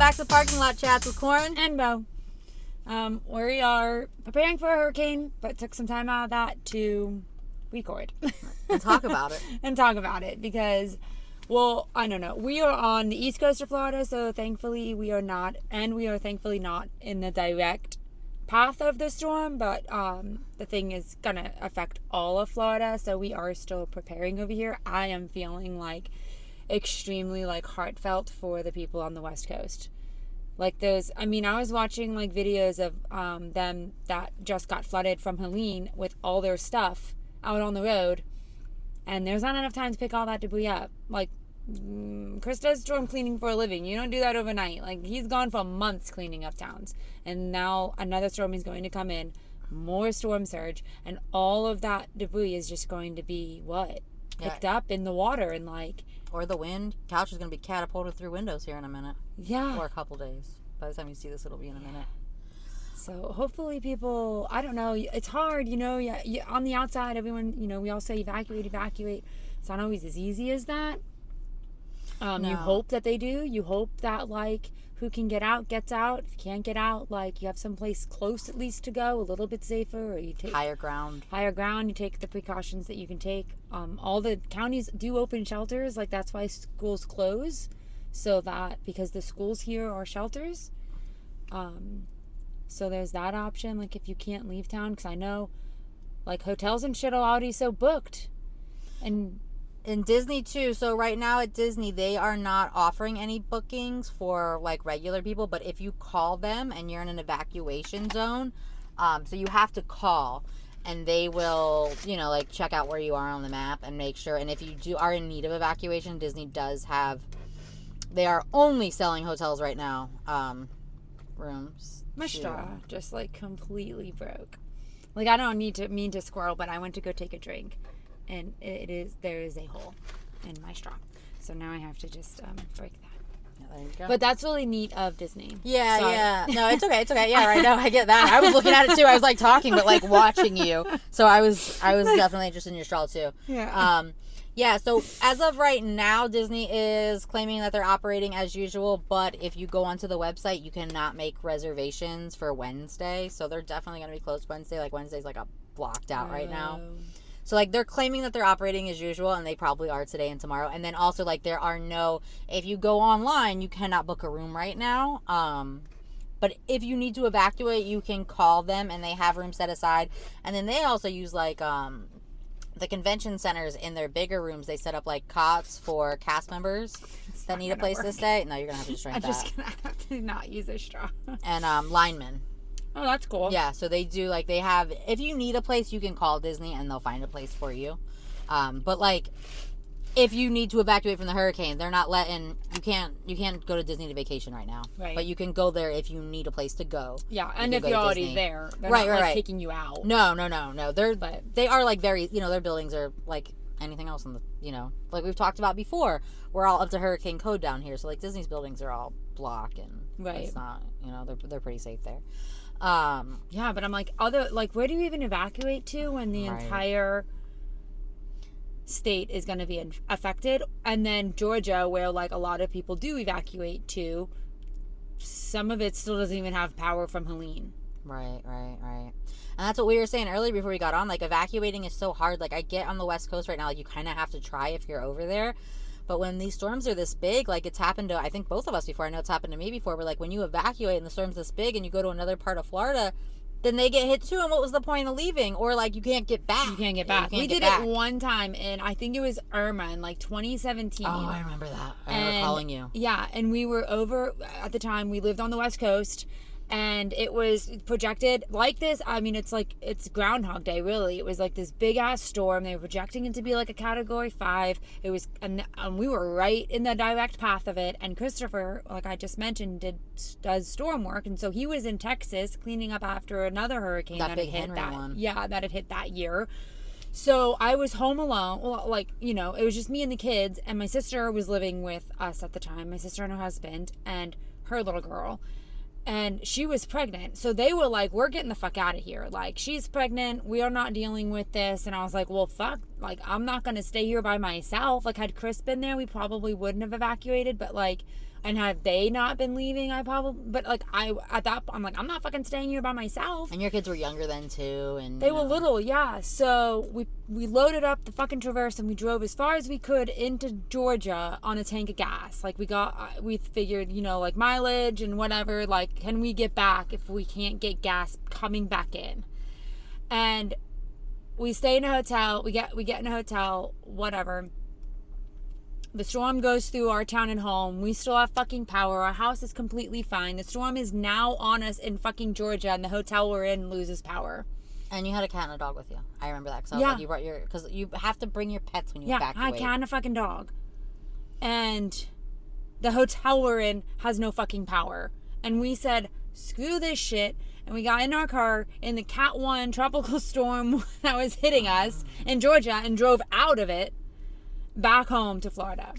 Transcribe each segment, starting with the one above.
back to Parking Lot Chats with Corin and Bo. We are preparing for a hurricane, but took some time out of that to record. and talk about it. Because, well, I don't know. We are on the east coast of Florida, so thankfully we are not in the direct path of the storm, but the thing is gonna affect all of Florida, so we are still preparing over here. I am feeling like extremely heartfelt for the people on the west coast. I was watching videos of them that just got flooded from Helene with all their stuff out on the road, and there's not enough time to pick all that debris up. Chris does storm cleaning for a living. You don't do that overnight. He's gone for months cleaning up towns, and now another storm is going to come in, more storm surge, and all of that debris is just going to be picked up in the water and or the wind. Couch is going to be catapulted through windows here in a minute. Yeah. Or a couple days. By the time you see this, it'll be in a minute. So hopefully people, I don't know, it's hard, on the outside, everyone, we all say evacuate. It's not always as easy as that. No. You hope that they do. You hope that who can get out gets out. If you can't get out, you have someplace close at least to go, a little bit safer, or you take higher ground. You take the precautions that you can take. All the counties do open shelters. That's why schools close, because the schools here are shelters. So there's that option. If you can't leave town, because I know hotels and shit are already so booked, and in Disney too. So right now at Disney, they are not offering any bookings for regular people, but if you call them and you're in an evacuation zone, so you have to call and they will, check out where you are on the map and make sure. And if you are in need of evacuation, Disney does have, they are only selling hotels right now, rooms. My straw just completely broke. I don't mean to squirrel, but I went to go take a drink, and there is a hole in my straw, so now I have to just break that. Yeah, there you go. But that's really neat of Disney. Yeah. No, it's okay. Yeah, right. No, I get that. I was looking at it too. I was talking, but watching you. So I was definitely interested in your straw too. Yeah. Yeah. So as of right now, Disney is claiming that they're operating as usual, but if you go onto the website, you cannot make reservations for Wednesday. So they're definitely going to be closed Wednesday. Wednesday's a blocked out right now. So, they're claiming that they're operating as usual, and they probably are today and tomorrow. And then also, there are if you go online, you cannot book a room right now. But if you need to evacuate, you can call them, and they have room set aside. And then they also use, the convention centers in their bigger rooms. They set up, cots for cast members that need a place to stay. No, you're going to have to just drink that. I'm just going to have to not use a straw. And linemen. Oh, that's cool. Yeah, so they do, they have, if you need a place, you can call Disney and they'll find a place for you. But, if you need to evacuate from the hurricane, they're not letting, you can't go to Disney to vacation right now. Right. But you can go there if you need a place to go. Yeah, and if you're already there, they're not, kicking you out. No. They are, very, their buildings are like anything else in the, like we've talked about before, we're all up to hurricane code down here. So, Disney's buildings are all block and it's not, they're pretty safe there. Yeah, but I'm where do you even evacuate to when the entire state is going to be affected? And then Georgia, where a lot of people do evacuate to, some of it still doesn't even have power from Helene. Right. And that's what we were saying earlier before we got on. Evacuating is so hard. I get on the West Coast right now, you kind of have to try if you're over there. But when these storms are this big, it's happened to, I think, both of us before. I know it's happened to me before, where, when you evacuate and the storm's this big and you go to another part of Florida, then they get hit too, and what was the point of leaving? Or, you can't get back. You can't get back. We did it one time, and I think it was Irma in, 2017. Oh, I remember that. I remember calling you. Yeah, and we were over, at the time, we lived on the West Coast, and it was projected like this. I mean, it's Groundhog Day, really. It was this big ass storm. They were projecting it to be a Category 5. It was, and we were right in the direct path of it. And Christopher, like I just mentioned, does storm work, and so he was in Texas cleaning up after another hurricane that big Henry one. Yeah, that had hit that year. So I was home alone. Well, it was just me and the kids, and my sister was living with us at the time. My sister and her husband and her little girl. And she was pregnant. So they were we're getting the fuck out of here. She's pregnant. We are not dealing with this. And I was well, fuck. I'm not going to stay here by myself. Had Chris been there, we probably wouldn't have evacuated. But, And had they not been leaving, I probably, but like at that point, I'm like, I'm not fucking staying here by myself. And your kids were younger then too, and They were little, yeah. So we loaded up the fucking Traverse and we drove as far as we could into Georgia on a tank of gas. Like we figured, like mileage and whatever, like can we get back if we can't get gas coming back in? And we stay in a hotel, we get in a hotel, whatever. The storm goes through our town and home. We still have fucking power. Our house is completely fine. The storm is now on us in fucking Georgia, and the hotel we're in loses power. And you had a cat and a dog with you. I remember that. Cause like, you brought because you have to bring your pets when you evacuate. Yeah, a cat and a fucking dog. And the hotel we're in has no fucking power. And we said, screw this shit. And we got in our car in the Cat 1 tropical storm that was hitting us in Georgia and drove out of it back home to Florida.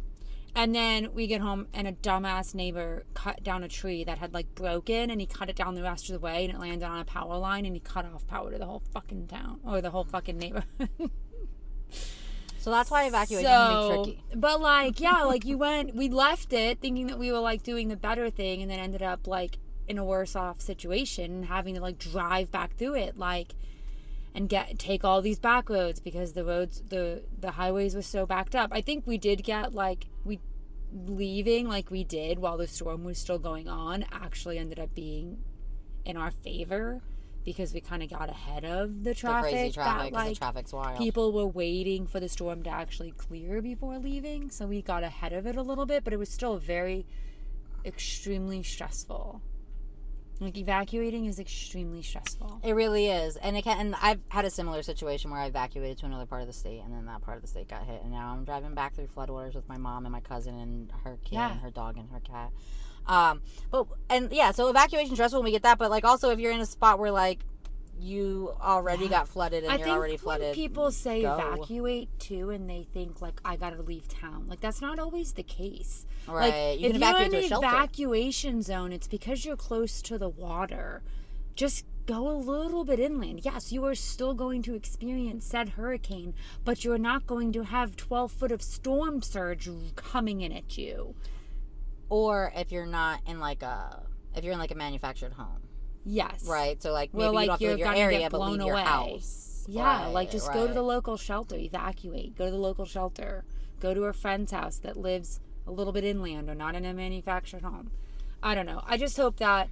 And then we get home and a dumbass neighbor cut down a tree that had like broken, and he cut it down the rest of the way and it landed on a power line and he cut off power to the whole fucking town or the whole fucking neighborhood. So that's why evacuation can be tricky. But like, yeah, like we left it thinking that we were like doing the better thing, and then ended up like in a worse off situation and having to like drive back through it, like, and take all these back roads because the roads, the highways were so backed up. I think we did get leaving like we did while the storm was still going on actually ended up being in our favor, because we kind of got ahead of the traffic. The crazy traffic, because the traffic's wild. People were waiting for the storm to actually clear before leaving, so we got ahead of it a little bit, but it was still very extremely stressful. Like, evacuating is extremely stressful. It really is. And I've had a similar situation where I evacuated to another part of the state, and then that part of the state got hit. And now I'm driving back through floodwaters with my mom and my cousin and her kid and her dog and her cat. So evacuation stressful when we get that, but like also if you're in a spot where like you already got flooded and you're already flooded. When people say evacuate too, and they think like I gotta leave town, like that's not always the case. Right, like, you can evacuate to a shelter. If you're in an evacuation zone, it's because you're close to the water. Just go a little bit inland. Yes, you are still going to experience said hurricane, but you're not going to have 12 foot of storm surge coming in at you. Or if you're not in if you're in like a manufactured home. Yes. Right. So like maybe you don't have to leave your area, but leave your house. Yeah. Right, like just go to the local shelter. Evacuate. Go to the local shelter. Go to a friend's house that lives a little bit inland or not in a manufactured home. I don't know. I just hope that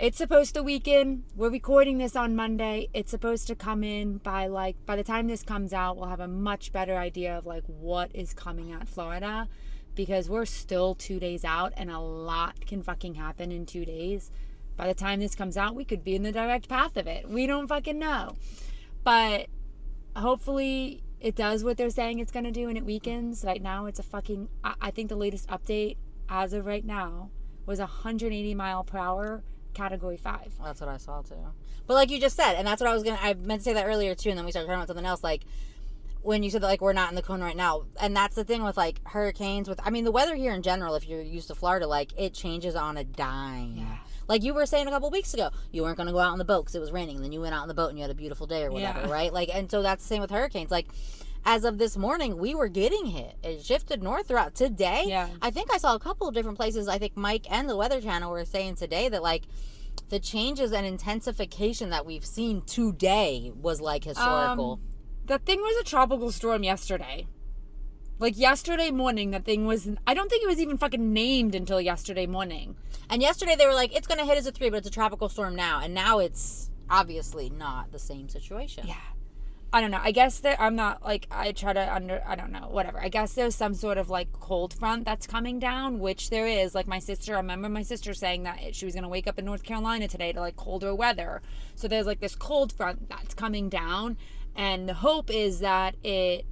it's supposed to weaken. We're recording this on Monday. It's supposed to come in by the time this comes out, we'll have a much better idea of like what is coming at Florida, because we're still 2 days out and a lot can fucking happen in 2 days. By the time this comes out, we could be in the direct path of it. We don't fucking know. But hopefully it does what they're saying it's going to do and it weakens. Right now it's I think the latest update as of right now was 180 mile per hour, category 5. That's what I saw too. But like you just said, and that's what I meant to say that earlier too, and then we started talking about something else, like when you said that like we're not in the cone right now. And that's the thing with like hurricanes, the weather here in general, if you're used to Florida, like it changes on a dime. Yeah. Like you were saying a couple weeks ago, you weren't going to go out on the boat because it was raining, and then you went out on the boat and you had a beautiful day or whatever, right? Like, and so that's the same with hurricanes. Like, as of this morning, we were getting hit. It shifted north throughout today. Yeah. I think I saw a couple of different places. I think Mike and the Weather Channel were saying today that like the changes and intensification that we've seen today was like historical. The thing was a tropical storm yesterday. Like yesterday morning, that thing was, I don't think it was even fucking named until yesterday morning. And yesterday they were like, it's going to hit as a 3, but it's a tropical storm now. And now it's obviously not the same situation. Yeah. I don't know. I guess that I'm not like, I don't know, whatever. I guess there's some sort of like cold front that's coming down, which there is. Like I remember my sister saying that she was going to wake up in North Carolina today to like colder weather. So there's like this cold front that's coming down. And the hope is that it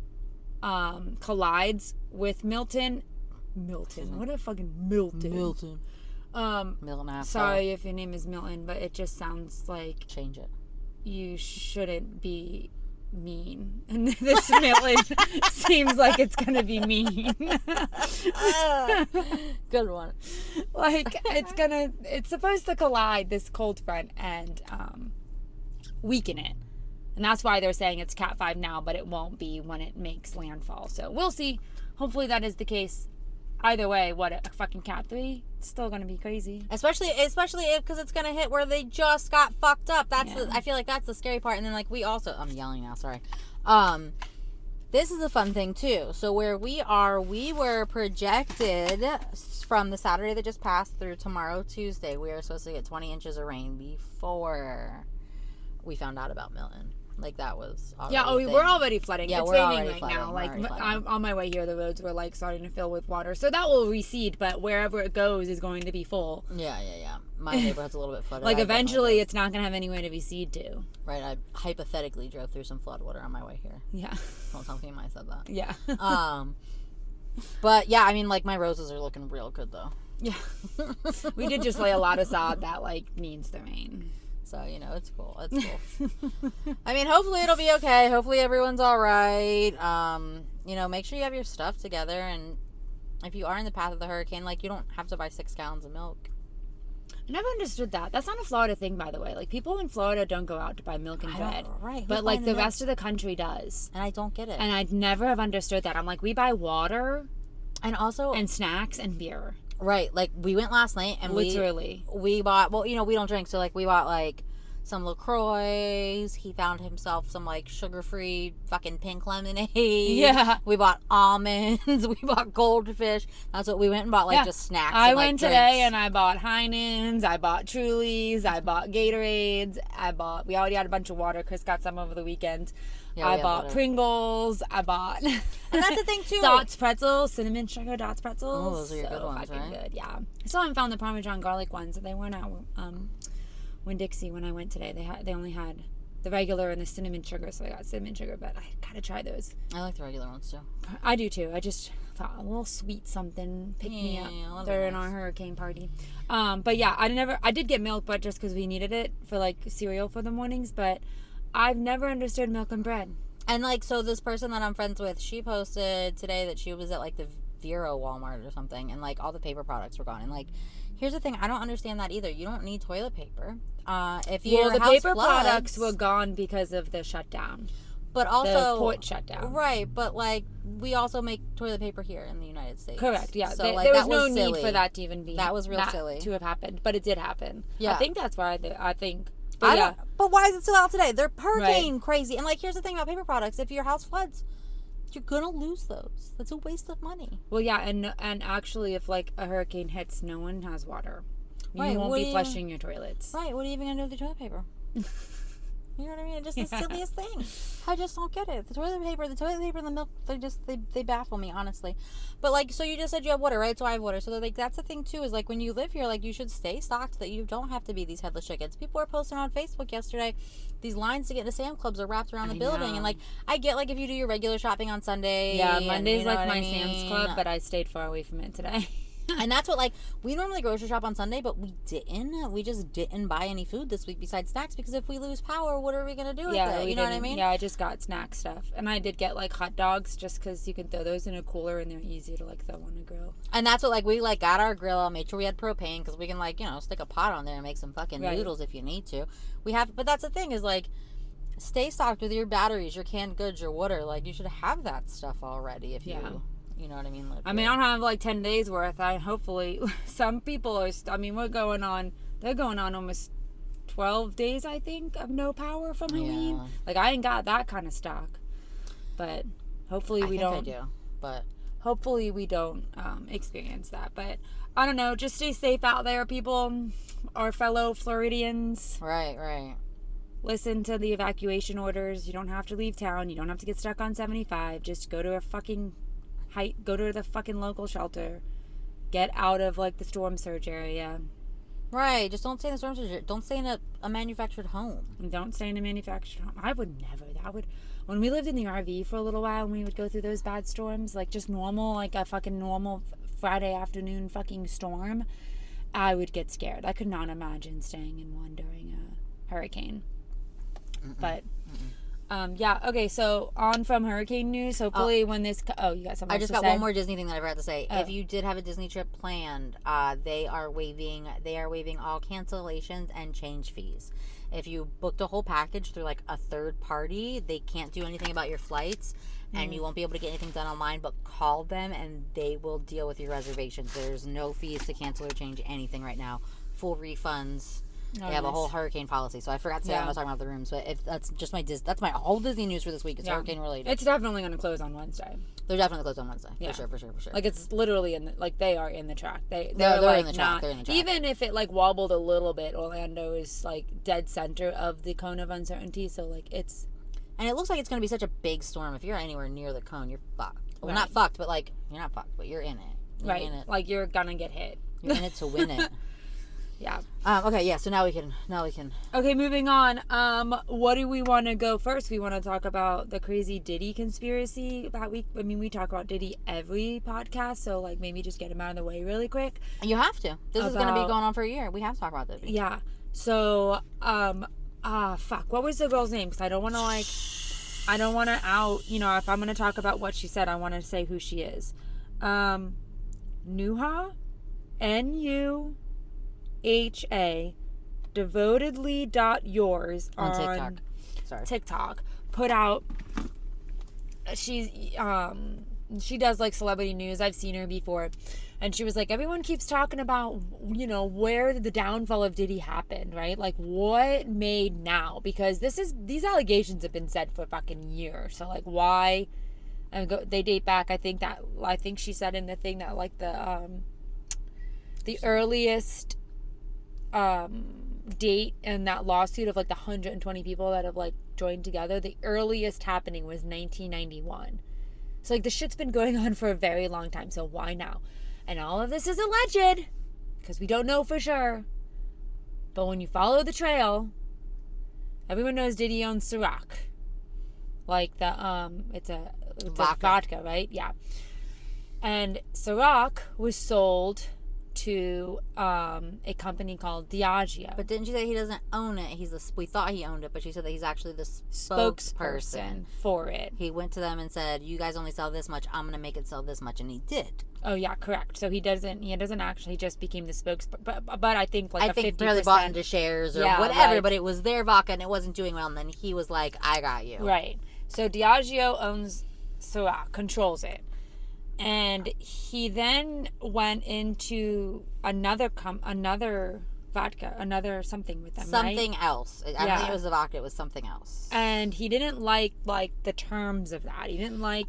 collides with Milton. What a fucking Milton. Milton. Sorry if your name is Milton, but it just sounds like change it. You shouldn't be mean, and this Milton seems like it's gonna be mean. Good one. Like it's supposed to collide, this cold front, and weaken it. And that's why they're saying it's Cat 5 now, but it won't be when it makes landfall. So we'll see. Hopefully that is the case. either way, what, a fucking Cat 3? It's still going to be crazy. Especially because it's gonna hit where they just got fucked up. That's Yeah. I feel like that's the scary part. And then like we also, I'm yelling now. Sorry. This is a fun thing too. So where we were projected from the Saturday that just passed through tomorrow, Tuesday. We are supposed to get 20 inches of rain before we found out about Milton. Like that was already we're already flooding. Yeah, it's we're raining already right flooding. now. We're Like already flooding. I'm on my way here, the roads were like starting to fill with water, so that will recede. But wherever it goes is going to be full. Yeah. My neighborhood's a little bit flooded. Like eventually, it's not going to have anywhere to recede to. Right. I hypothetically drove through some flood water on my way here. Yeah. Don't tell me I said that. Yeah. But yeah, I mean, like my roses are looking real good though. Yeah. We did just lay a lot of sod that like needs the rain. So, you know, it's cool. It's cool. I mean, hopefully it'll be okay. Hopefully everyone's all right. You know, make sure you have your stuff together. And if you are in the path of the hurricane, like, you don't have to buy 6 gallons of milk. I never understood that. That's not a Florida thing, by the way. Like, people in Florida don't go out to buy milk and bread. Right. But, like, the rest of the country does. And I don't get it. And I'd never have understood that. I'm like, we buy water and also... and snacks and beer. Right. Like, we went last night and literally. We bought... Well, you know, we don't drink. So, like, we bought, like... some LaCroix. He found himself some like sugar-free fucking pink lemonade. Yeah. We bought almonds. We bought goldfish. That's what we went and bought, like just snacks. I and, went like, today drinks. and I bought Heinen's. I bought Truly's. I bought Gatorades. We already had a bunch of water. Chris got some over the weekend. Yeah, I bought Pringles. I bought... And that's the thing too. Dots pretzels, cinnamon sugar Dots pretzels. Oh, those are your good ones, fucking right? good, yeah. I still haven't found the Parmesan garlic ones. They weren't out Winn-Dixie when I went today. They only had the regular and the cinnamon sugar, so I got cinnamon sugar, but I gotta try those. I like the regular ones too. I do too. I just thought a little sweet something pick me up during our hurricane party. But yeah, I did get milk, but just because we needed it for like cereal for the mornings, but I've never understood milk and bread. And like, so this person that I'm friends with, she posted today that she was at like the Vero Walmart or something, and like all the paper products were gone. And like, here's the thing, I don't understand that either. You don't need toilet paper. If your the house paper floods, products were gone because of the shutdown. but also the port shutdown. Right, but like we also make toilet paper here in the United States. Correct, yeah. So There was that no silly. need for that to even be. That was real silly. To have happened, but it did happen. Yeah. I think that's why I think. But yeah. But why is it still out today? They're hurricane crazy. And like, here's the thing about paper products: if your house floods, you're gonna lose those. That's a waste of money. Well, yeah, and actually, if like a hurricane hits, no one has water. You won't be flushing your toilets. Right. What are you even gonna do with the toilet paper? You know what I mean? Just the silliest thing. I just don't get it. The toilet paper and the milk, they baffle me, honestly. But like, so you just said you have water, right? So I have water. So like, that's the thing too, is like when you live here, like you should stay stocked, that you don't have to be these headless chickens. People were posting on Facebook yesterday, these lines to get into Sam's Clubs are wrapped around the building. And like, I get like if you do your regular shopping on Sunday. Yeah, Monday's and, like my Sam's Club, but I stayed far away from it today. And that's what, like, we normally grocery shop on Sunday, but we didn't. We just didn't buy any food this week besides snacks, because if we lose power, what are we going to do with it? You know what I mean? Yeah, I just got snack stuff. And I did get, like, hot dogs just because you can throw those in a cooler and they're easy to, like, throw on a grill. And that's what, like, we, like, got our grill, made sure we had propane, because we can, like, you know, stick a pot on there and make some fucking noodles if you need to. But that's the thing is, like, stay stocked with your batteries, your canned goods, your water. Like, you should have that stuff already if you... You know what I mean? I don't have like 10 days worth. Hopefully some people are, they're going on almost 12 days, I think, of no power from Halloween. Yeah. Like, I ain't got that kind of stock. But hopefully we don't. I do, but hopefully we don't experience that. But I don't know. Just stay safe out there, people. Our fellow Floridians. Right. Listen to the evacuation orders. You don't have to leave town. You don't have to get stuck on 75. Just go to a fucking... go to the fucking local shelter. Get out of like the storm surge area. Right. Just don't stay in the storm surge. Don't stay in a manufactured home. And don't stay in a manufactured home. I would never. When we lived in the RV for a little while and we would go through those bad storms, like just normal, like a fucking normal Friday afternoon fucking storm, I would get scared. I could not imagine staying in one during a hurricane. But yeah, okay, so on from hurricane news. Hopefully when this... you got something I just else to got say? one more Disney thing that I forgot to say. Oh. If you did have a Disney trip planned, they are waiving all cancellations and change fees. If you booked a whole package through like a third party, they can't do anything about your flights. and you won't be able to get anything done online, but call them and they will deal with your reservations. There's no fees to cancel or change anything right now. Full refunds. They have a whole hurricane policy. So I forgot to say I'm not talking about the rooms, but if that's just that's my whole Disney news for this week. It's hurricane related. It's definitely going to close on Wednesday. They're definitely closed on Wednesday. For sure. Like it's literally they are in the track. They're like in the track. They're in the track. Even if it like wobbled a little bit, Orlando is like dead center of the cone of uncertainty. So like it's. And it looks like it's going to be such a big storm. If you're anywhere near the cone, you're fucked. Well, not fucked, but like you're not fucked, but you're in it. You're in it. Like you're gonna get hit. You're in it to win it. Yeah. Okay. Yeah. So now we can. Okay. Moving on. What do we want to go first? We want to talk about the crazy Diddy conspiracy that week. I mean, we talk about Diddy every podcast, so like maybe just get him out of the way really quick. You have to. This is going to be going on for a year. We have to talk about Diddy. Yeah. So fuck. What was the girl's name? Because I don't want to out. You know, if I'm going to talk about what she said, I want to say who she is. Nuha, NUHA, devotedly.yours on TikTok. Sorry. TikTok put out. She does like celebrity news. I've seen her before, and she was like, everyone keeps talking about, you know, where the downfall of Diddy happened, right? Like what made now? Because these allegations have been said for a fucking year. So like why? And they date back. I think she said in the thing that like the earliest date in that lawsuit of like the 120 people that have like joined together, the earliest happening was 1991. So like the shit's been going on for a very long time. So why now? And all of this is alleged because we don't know for sure. But when you follow the trail, everyone knows Diddy owns Ciroc. Like the it's a vodka, right? Yeah. And Ciroc was sold to a company called Diageo. But didn't you say he doesn't own it? We thought he owned it, but she said that he's actually the spokesperson for it. He went to them and said, "You guys only sell this much. I'm gonna make it sell this much," and he did. Oh yeah, correct. So he doesn't actually, he just became the spokesperson. But I think like I think 50%, barely bought into shares or whatever. But it was their vodka and it wasn't doing well, and then he was like, "I got you." Right. So Diageo owns Ciroc, controls it. And he then went into another vodka, another something with them, something right? else. I don't think it was the vodka. It was something else. And he didn't like the terms of that. He didn't like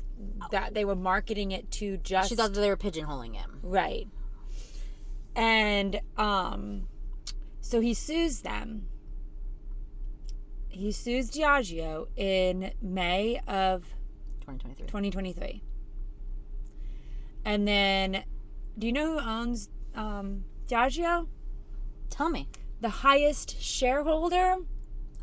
that they were marketing it to just. She thought that they were pigeonholing him. Right. And so he sues them. He sues Diageo in May of 2023. And then, do you know who owns Diageo? Tell me. The highest shareholder?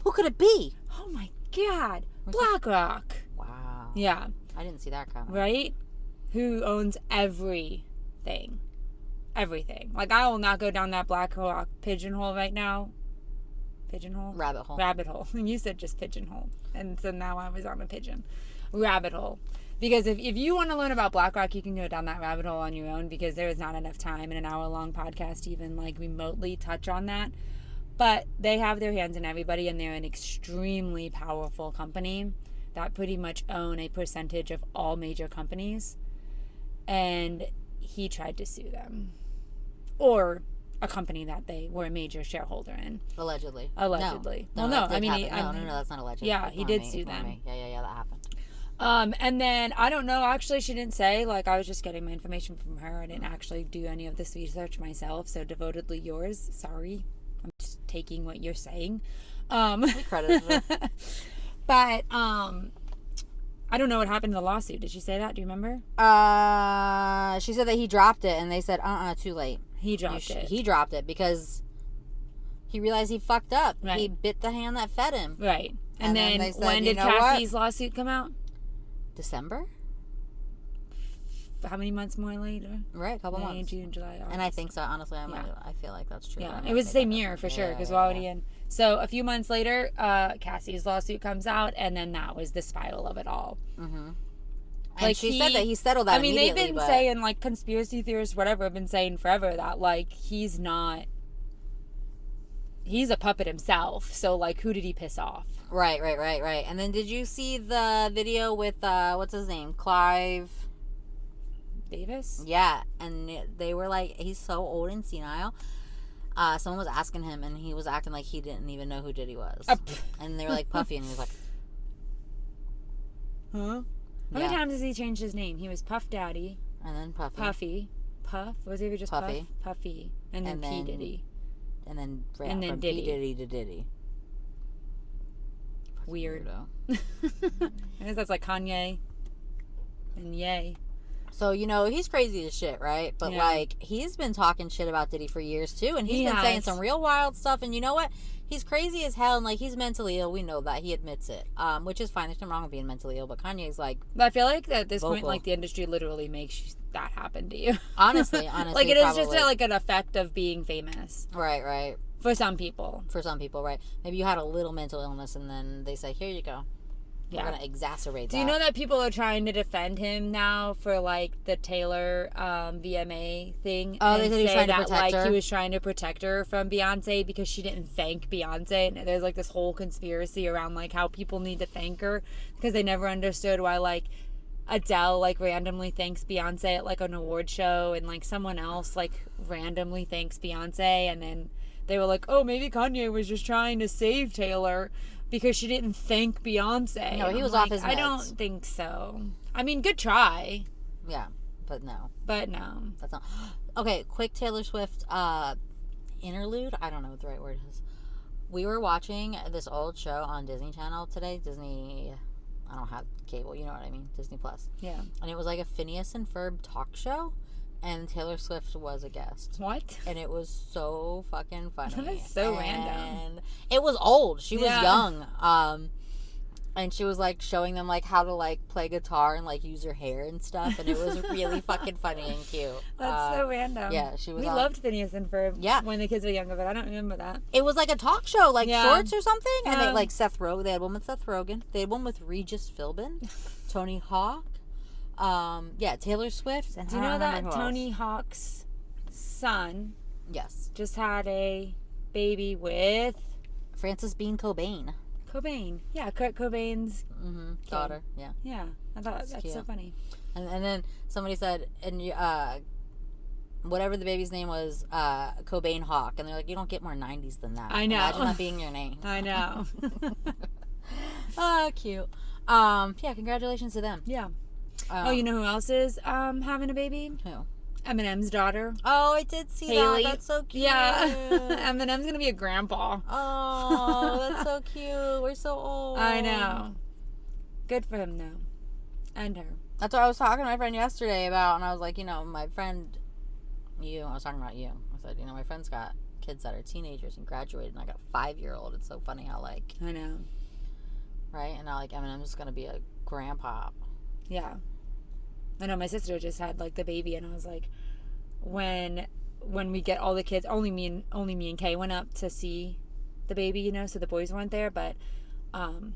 Who could it be? Oh my God. BlackRock. Wow. Yeah. I didn't see that coming. Right? Who owns everything. Everything. Like, I will not go down that BlackRock pigeonhole right now. Pigeonhole? Rabbit hole. Rabbit hole. You said just pigeonhole. And so now I was on a pigeon. Rabbit hole. Because if you want to learn about BlackRock, you can go down that rabbit hole on your own, because there is not enough time in an hour-long podcast to even like remotely touch on that. But they have their hands in everybody, and they're an extremely powerful company that pretty much own a percentage of all major companies. And he tried to sue them. Or a company that they were a major shareholder in. Allegedly. No, I mean, no, that's not alleged. Yeah, he did sue them. Yeah, that happened. And then, I don't know, actually she didn't say, like, I was just getting my information from her. I didn't actually do any of this research myself, so devotedly yours. Sorry. I'm just taking what you're saying. We credited her. But, I don't know what happened to the lawsuit. Did she say that? Do you remember? She said that he dropped it, and they said, too late. He dropped it. He dropped it because he realized he fucked up. Right. He bit the hand that fed him. Right. And then they said, when did Cassie's lawsuit come out? December? How many months more later? Right, a couple May, months. June, July, August. And I think so. Honestly, I feel like that's true. Yeah, it was the same year for sure, because we're already in. So a few months later, Cassie's lawsuit comes out, and then that was the spiral of it all. Mm-hmm. Like she said that he settled that. I mean, they've been saying, like, conspiracy theorists, whatever, have been saying forever that, like, he's not he's a puppet himself. So, like, who did he piss off? Right. And then did you see the video with, what's his name? Clive Davis? Yeah. And they were like, he's so old and senile. Someone was asking him, and he was acting like he didn't even know who Diddy was. And they were like, Puffy, and he was like, huh? How many times has he changed his name? He was Puff Daddy. And then Puffy. Puffy. Puff? Was he just Puffy? Puff? Puffy. And then P. Diddy. And then And then from Diddy. P. Diddy to Diddy. Weird. I guess that's like Kanye and Ye. So, you know, he's crazy as shit, right? But, like, he's been talking shit about Diddy for years, too. And he's been saying some real wild stuff. And you know what? He's crazy as hell. And, like, he's mentally ill. We know that. He admits it. Which is fine. There's nothing wrong with being mentally ill. But Kanye's, like, But I feel like at this point, vocal. like, the industry literally makes that happen to you. Honestly. Like, it is just like an effect of being famous. Right. For some people. For some people, right. Maybe you had a little mental illness, and then they say, here you go. We're going to exacerbate that. Do you know that people are trying to defend him now for, like, the Taylor VMA thing? Oh, they said he was trying to protect her? He was trying to protect her from Beyonce because she didn't thank Beyonce. And there's, like, this whole conspiracy around, like, how people need to thank her because they never understood why, like, Adele, like, randomly thanks Beyonce at, like, an award show, and, like, someone else, like, randomly thanks Beyonce, and then they were like, oh, maybe Kanye was just trying to save Taylor because she didn't thank Beyonce. No, he was off his meds. I don't think so. I mean, good try. Yeah, but no. But no. That's not. Okay, quick Taylor Swift interlude. I don't know what the right word is. We were watching this old show on Disney Channel today. Disney, I don't have cable, you know what I mean? Disney Plus. Yeah. And it was like a Phineas and Ferb talk show. And Taylor Swift was a guest. What? And it was so fucking funny. That is so random. And it was old. She was young. And she was like showing them like how to like play guitar and like use her hair and stuff. And it was really fucking funny and cute. That's so random. Yeah, she was. We loved Phineas and Ferb. Yeah. When the kids were younger, but I don't remember that. It was like a talk show, like Shorts or something. And they like Seth Rogen. They had one with Seth Rogen. They had one with Regis Philbin, Tony Hawk. Taylor Swift. And do you know that Tony Hawk's son just had a baby with Frances Bean Cobain? Yeah, Kurt Cobain's daughter. Yeah, I thought that's so funny. And then somebody said, and whatever the baby's name was, Cobain Hawk, and they're like, you don't get more 90s than that. I know. Imagine that being your name. I know. Oh, cute. Congratulations to them. Yeah. You know who else is having a baby? Who? Eminem's daughter. Oh, I did see Haley. that. That's so cute. Yeah. Eminem's gonna be a grandpa. Oh, that's so cute. We're so old. I know. Good for him though. And her. That's what I was talking to my friend yesterday about, and I was like, my friend, I was talking about you. I said, my friend's got kids that are teenagers and graduated, and I got a 5-year-old. It's so funny how like. I know. Right? And now like Eminem's gonna be a grandpa. Yeah. I know my sister just had like the baby, and I was like, when we get all the kids, only me and Kay went up to see the baby, so the boys weren't there, but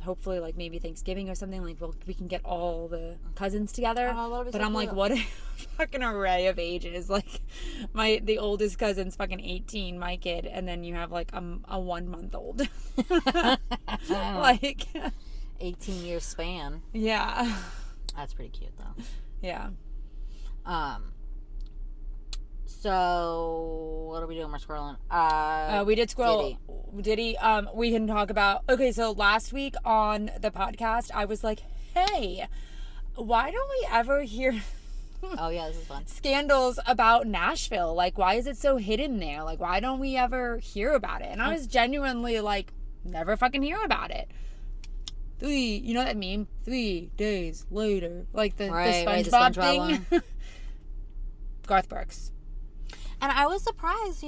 hopefully like maybe Thanksgiving or something, like we can get all the cousens together. Oh, but I'm like, what a fucking array of ages. Like the oldest cousin's fucking 18, my kid, and then you have like a 1-month-old. Like 18-year span. Yeah. That's pretty cute though. Yeah. So what are we doing? We're scrolling. We did scroll. Diddy. We can talk about. Okay, so last week on the podcast, I was like, "Hey, why don't we ever hear?" Oh yeah, this is fun. Scandals about Nashville. Like, why is it so hidden there? Like, why don't we ever hear about it? And I was genuinely like, never fucking hear about it. You know that meme? 3 days later. Like the SpongeBob thing. Garth Brooks. And I was surprised,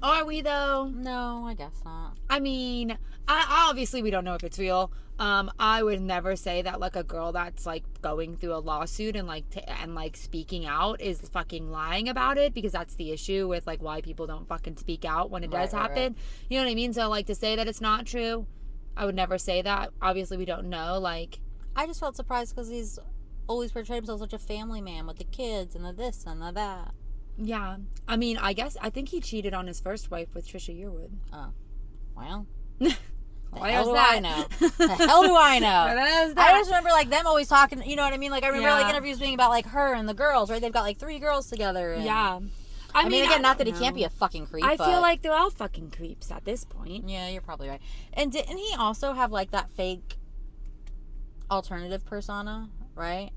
Are we though? No, I guess not. I mean, obviously we don't know if it's real. I would never say that like a girl that's like going through a lawsuit and like speaking out is fucking lying about it, because that's the issue with like why people don't fucking speak out when it does happen. Right. You know what I mean? So like to say that it's not true, I would never say that. Obviously, we don't know. Like, I just felt surprised because he's always portrayed himself as such a family man with the kids and the this and the that. Yeah. I mean, I think he cheated on his first wife with Trisha Yearwood. Oh. Well, the Why hell was do that? I know? The hell do I know? What was that? I just remember like them always talking. You know what I mean? Like I remember Yeah. like interviews being about like her and the girls. Right? They've got like 3 girls together. And, Yeah. I mean, again, not that he know. can't be a fucking creep. I but, feel like they're all fucking creeps at this point. Yeah, you're probably right. And didn't he also have like that fake alternative persona? Right?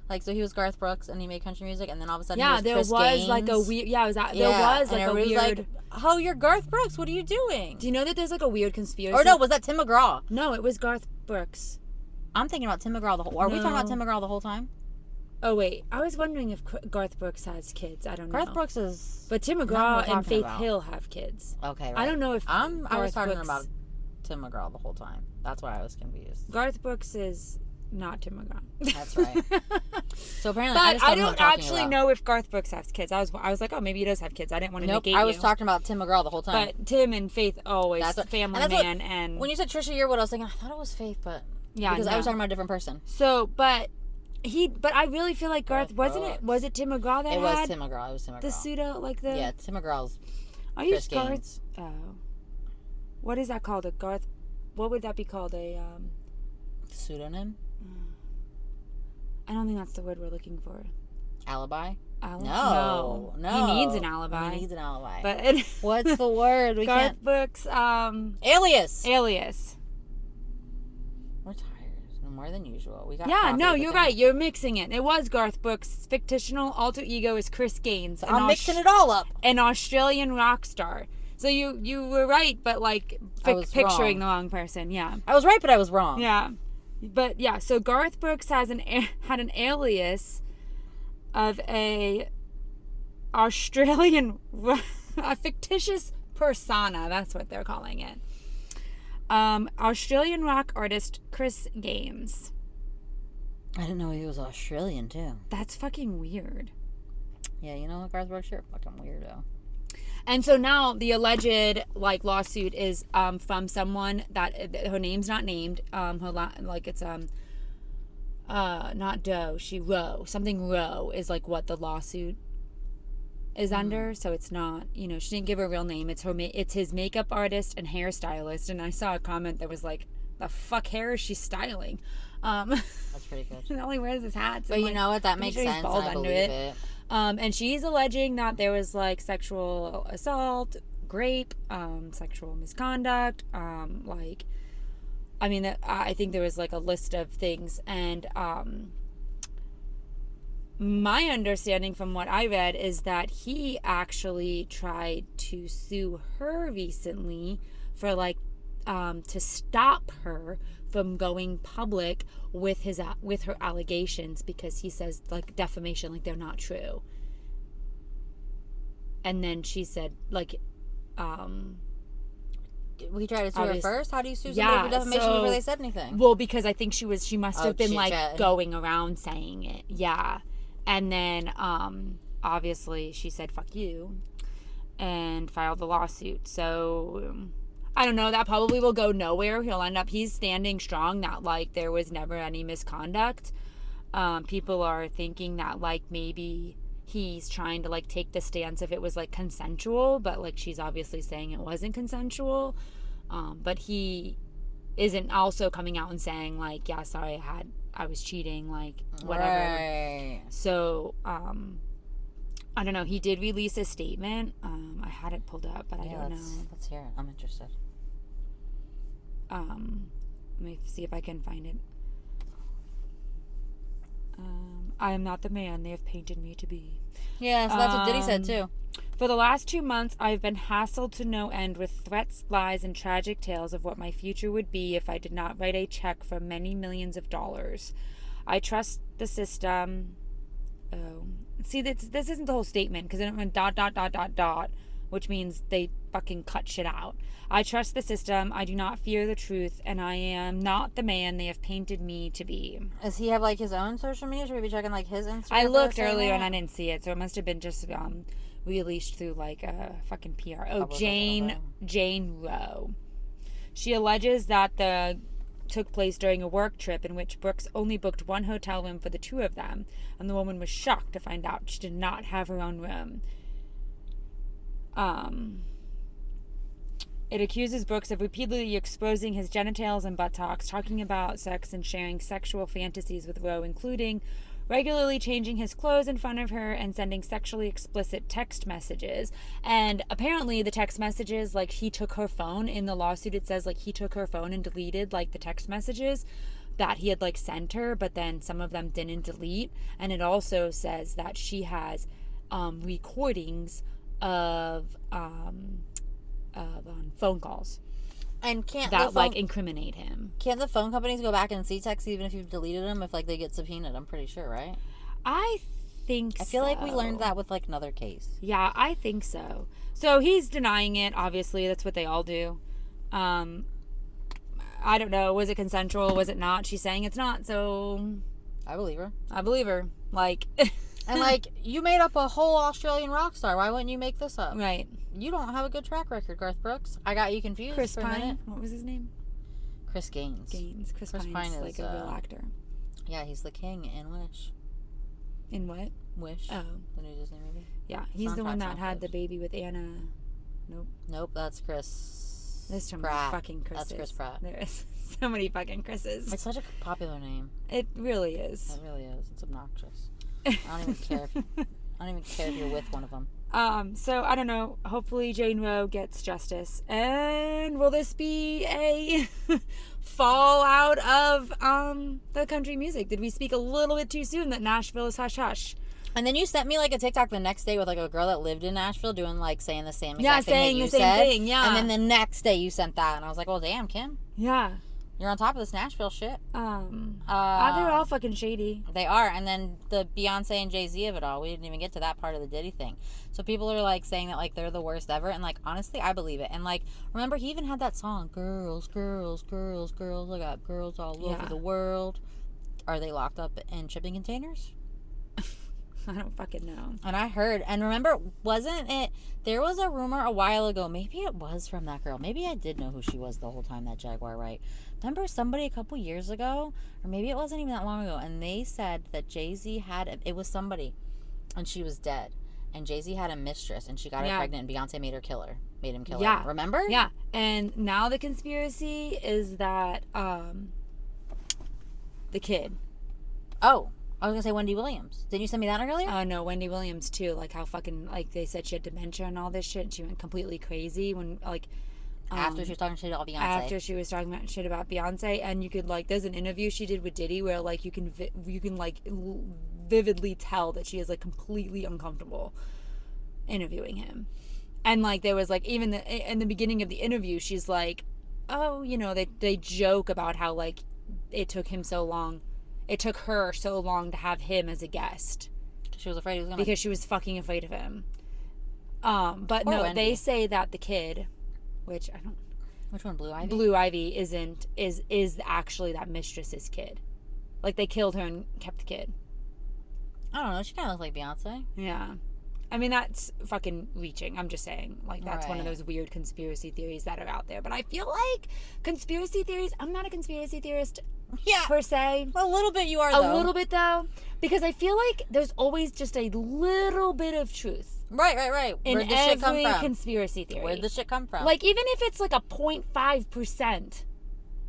Like, so he was Garth Brooks and he made country music, and then all of a sudden he was there Chris was Gaines. like a weird. Yeah, there Yeah, was like and a weird. like, oh, you're Garth Brooks. What are you doing? Do you know that there's like a weird conspiracy? Or no, was that Tim McGraw? No, it was Garth Brooks. I'm thinking about Tim McGraw the whole. Are we talking about Tim McGraw the whole time? Oh wait, I was wondering if Garth Brooks has kids. I don't know. Garth Brooks is. But Tim Not what McGraw we're and talking Faith about. Hill have kids. Okay, right. I don't know if I was Garth talking Brooks- about Tim McGraw the whole time. That's why I was confused. Garth Brooks is not Tim McGraw. That's right. So apparently, I But just I don't know don't what I'm talking actually about. know if Garth Brooks has kids. I was like, oh, maybe he does have kids. I didn't want to Nope, negate I was you. talking about Tim McGraw the whole time. But Tim and Faith always That's what- family and that's man and when you said Trisha Yearwood, I was thinking I thought it was Faith, but yeah, because I was no. talking about a different person. So, but I really feel like Garth Garth wasn't it? Brooks. Was it Tim McGraw that It had was Tim McGraw. It was Tim McGraw. the pseudo like the? Yeah, Tim McGraw's Are you Chris Garth? Gaines. Oh, what is that called? A Garth? What would that be called? Pseudonym. I don't think that's the word we're looking for. Alibi. No. No. He needs an alibi. He needs an alibi. But What's the word? We Garth can't. Brooks Alias. alias. We're tired. More than usual. We got. Yeah, coffee, no, but you're then- right. You're mixing it. It was Garth Brooks' fictional alter ego is Chris Gaines. I'm mixing it all up. An Australian rock star. So you were right, but like I was picturing wrong. the wrong person. Yeah. I was right, but I was wrong. Yeah. But yeah, so Garth Brooks had an alias of a Australian a fictitious persona, that's what they're calling it. Australian rock artist Chris Gaines. I didn't know he was Australian too. That's fucking weird. Yeah, you know what, Garth Brooks, you're a fucking weirdo. And so now the alleged lawsuit is from someone that her name's not named. It's not Doe, she Rowe. Something Rowe is like what the lawsuit is under. So it's not, she didn't give her a real name. It's his makeup artist and hairstylist. And I saw a comment that was like, the fuck hair is she styling? That's pretty good. He only wears his hats. But you know what? That makes sure he's sense. bald I under believe it. And she's alleging that there was like sexual assault, rape, sexual misconduct, I think there was like a list of things. And my understanding from what I read is that he actually tried to sue her recently for to stop her from going public with her allegations, because he says like defamation, like they're not true. And then she said we tried to sue her first. How do you sue somebody Yeah, for defamation so- before they said anything? Well, because I think she must have been like chit-chatting. going around saying it. Yeah. And then obviously she said fuck you and filed the lawsuit. So I don't know, that probably will go nowhere. He's standing strong that like there was never any misconduct. People are thinking that like maybe he's trying to like take the stance if it was like consensual, but like she's obviously saying it wasn't consensual. But he isn't also coming out and saying like, yeah, sorry, I was cheating, like whatever. Right. So I don't know. He did release a statement. I had it pulled up, but I don't know. Let's hear it. I'm interested. Let me see if I can find it. I am not the man they have painted me to be. Yeah, so that's what Diddy said too. For the last 2 months, I've been hassled to no end with threats, lies, and tragic tales of what my future would be if I did not write a check for many millions of dollars. I trust the system. Oh, see, this isn't the whole statement, because then it went ... which means they fucking cut shit out. I trust the system. I do not fear the truth, and I am not the man they have painted me to be. Does he have like his own social media? Should we be checking like his Instagram? I for looked this earlier and that? I didn't see it, so it must have been just released through like a fucking PR. Oh, Public Jane Rowe. She alleges that the took place during a work trip in which Brooks only booked one hotel room for the two of them, and the woman was shocked to find out she did not have her own room. It accuses Brooks of repeatedly exposing his genitals and buttocks, talking about sex and sharing sexual fantasies with Rowe, including regularly changing his clothes in front of her and sending sexually explicit text messages. And apparently the text messages, like, he took her phone. In the lawsuit it says, like, he took her phone and deleted, like, the text messages that he had, like, sent her, but then some of them didn't delete. And it also says that she has recordings of phone calls And can't that the phone, like incriminate him. can't the phone companies go back and see texts even if you've deleted them if like they get subpoenaed? I'm pretty sure, right? I think I feel like we learned that with like another case. Yeah, I think so. So he's denying it, obviously. That's what they all do. I don't know. Was it consensual? Was it not? She's saying it's not, so I believe her. I believe her. Like, And like, you made up a whole Australian rock star. Why wouldn't you make this up? right. You don't have a good track record, Garth Brooks. I got you confused Chris for a Pine. minute. What was his name? Chris Gaines. Chris Pine Pine's is, like a real actor. Yeah, he's the king in Wish. In what? Wish. Oh. The new Disney movie. Yeah, he's the one that had the baby with Anna. Nope, that's Chris. There's so many Pratt. fucking Chris's. That's Chris Pratt. There's so many fucking Chris's. It's such a popular name. It really is. It really is. It's obnoxious. I don't even care if you're with one of them. So I don't know. Hopefully Jane Roe gets justice. And will this be a fallout of the country music? Did we speak a little bit too soon that Nashville is hush hush? And then you sent me like a TikTok the next day with like a girl that lived in Nashville doing like saying the same exact thing saying that you the same said. thing, yeah. And then the next day you sent that and I was like, well damn, Kim. Yeah. You're on top of this Nashville shit. They're all fucking shady. They are. And then the Beyonce and Jay-Z of it all. We didn't even get to that part of the Diddy thing. So people are like saying that like they're the worst ever. And like, honestly, I believe it. And like, remember he even had that song, Girls, Girls, Girls, Girls. I got girls all over the world. Are they locked up in shipping containers? I don't fucking know. And I heard, and remember, wasn't it, there was a rumor a while ago, maybe it was from that girl. Maybe I did know who she was the whole time, that Jaguar, right? Remember somebody a couple years ago, or maybe it wasn't even that long ago, and they said that Jay-Z had, it was somebody, and she was dead. And Jay-Z had a mistress, and she got her pregnant, and Beyonce made him kill her. Remember? Yeah. And now the conspiracy is that the kid. Oh. I was going to say Wendy Williams. Did you send me that earlier? Oh, no, Wendy Williams, too. Like, how fucking, like, they said she had dementia and all this shit, and she went completely crazy when, like... after she was talking shit about Beyonce. After she was talking about shit about Beyonce, and you could, like, there's an interview she did with Diddy where, like, you can vividly tell that she is, like, completely uncomfortable interviewing him. And, like, there was, like, even in the beginning of the interview, she's like, oh, you know, they joke about how, like, it took her so long to have him as a guest. She was afraid he was gonna... Because she was fucking afraid of him. But Poor no, Wendy. they say that the kid, which I don't... Which one, Blue Ivy? Blue Ivy is actually that mistress's kid. Like, they killed her and kept the kid. I don't know. She kind of looks like Beyonce. Yeah. I mean, that's fucking reaching. I'm just saying. Like, that's one of those weird conspiracy theories that are out there. But I feel like conspiracy theories... I'm not a conspiracy theorist... Yeah. Per se. A little bit you are, though. A little bit, though. Because I feel like there's always just a little bit of truth. Right. In Where'd the shit come every from? conspiracy theory. Where'd the shit come from? Like, even if it's like a 0.5%.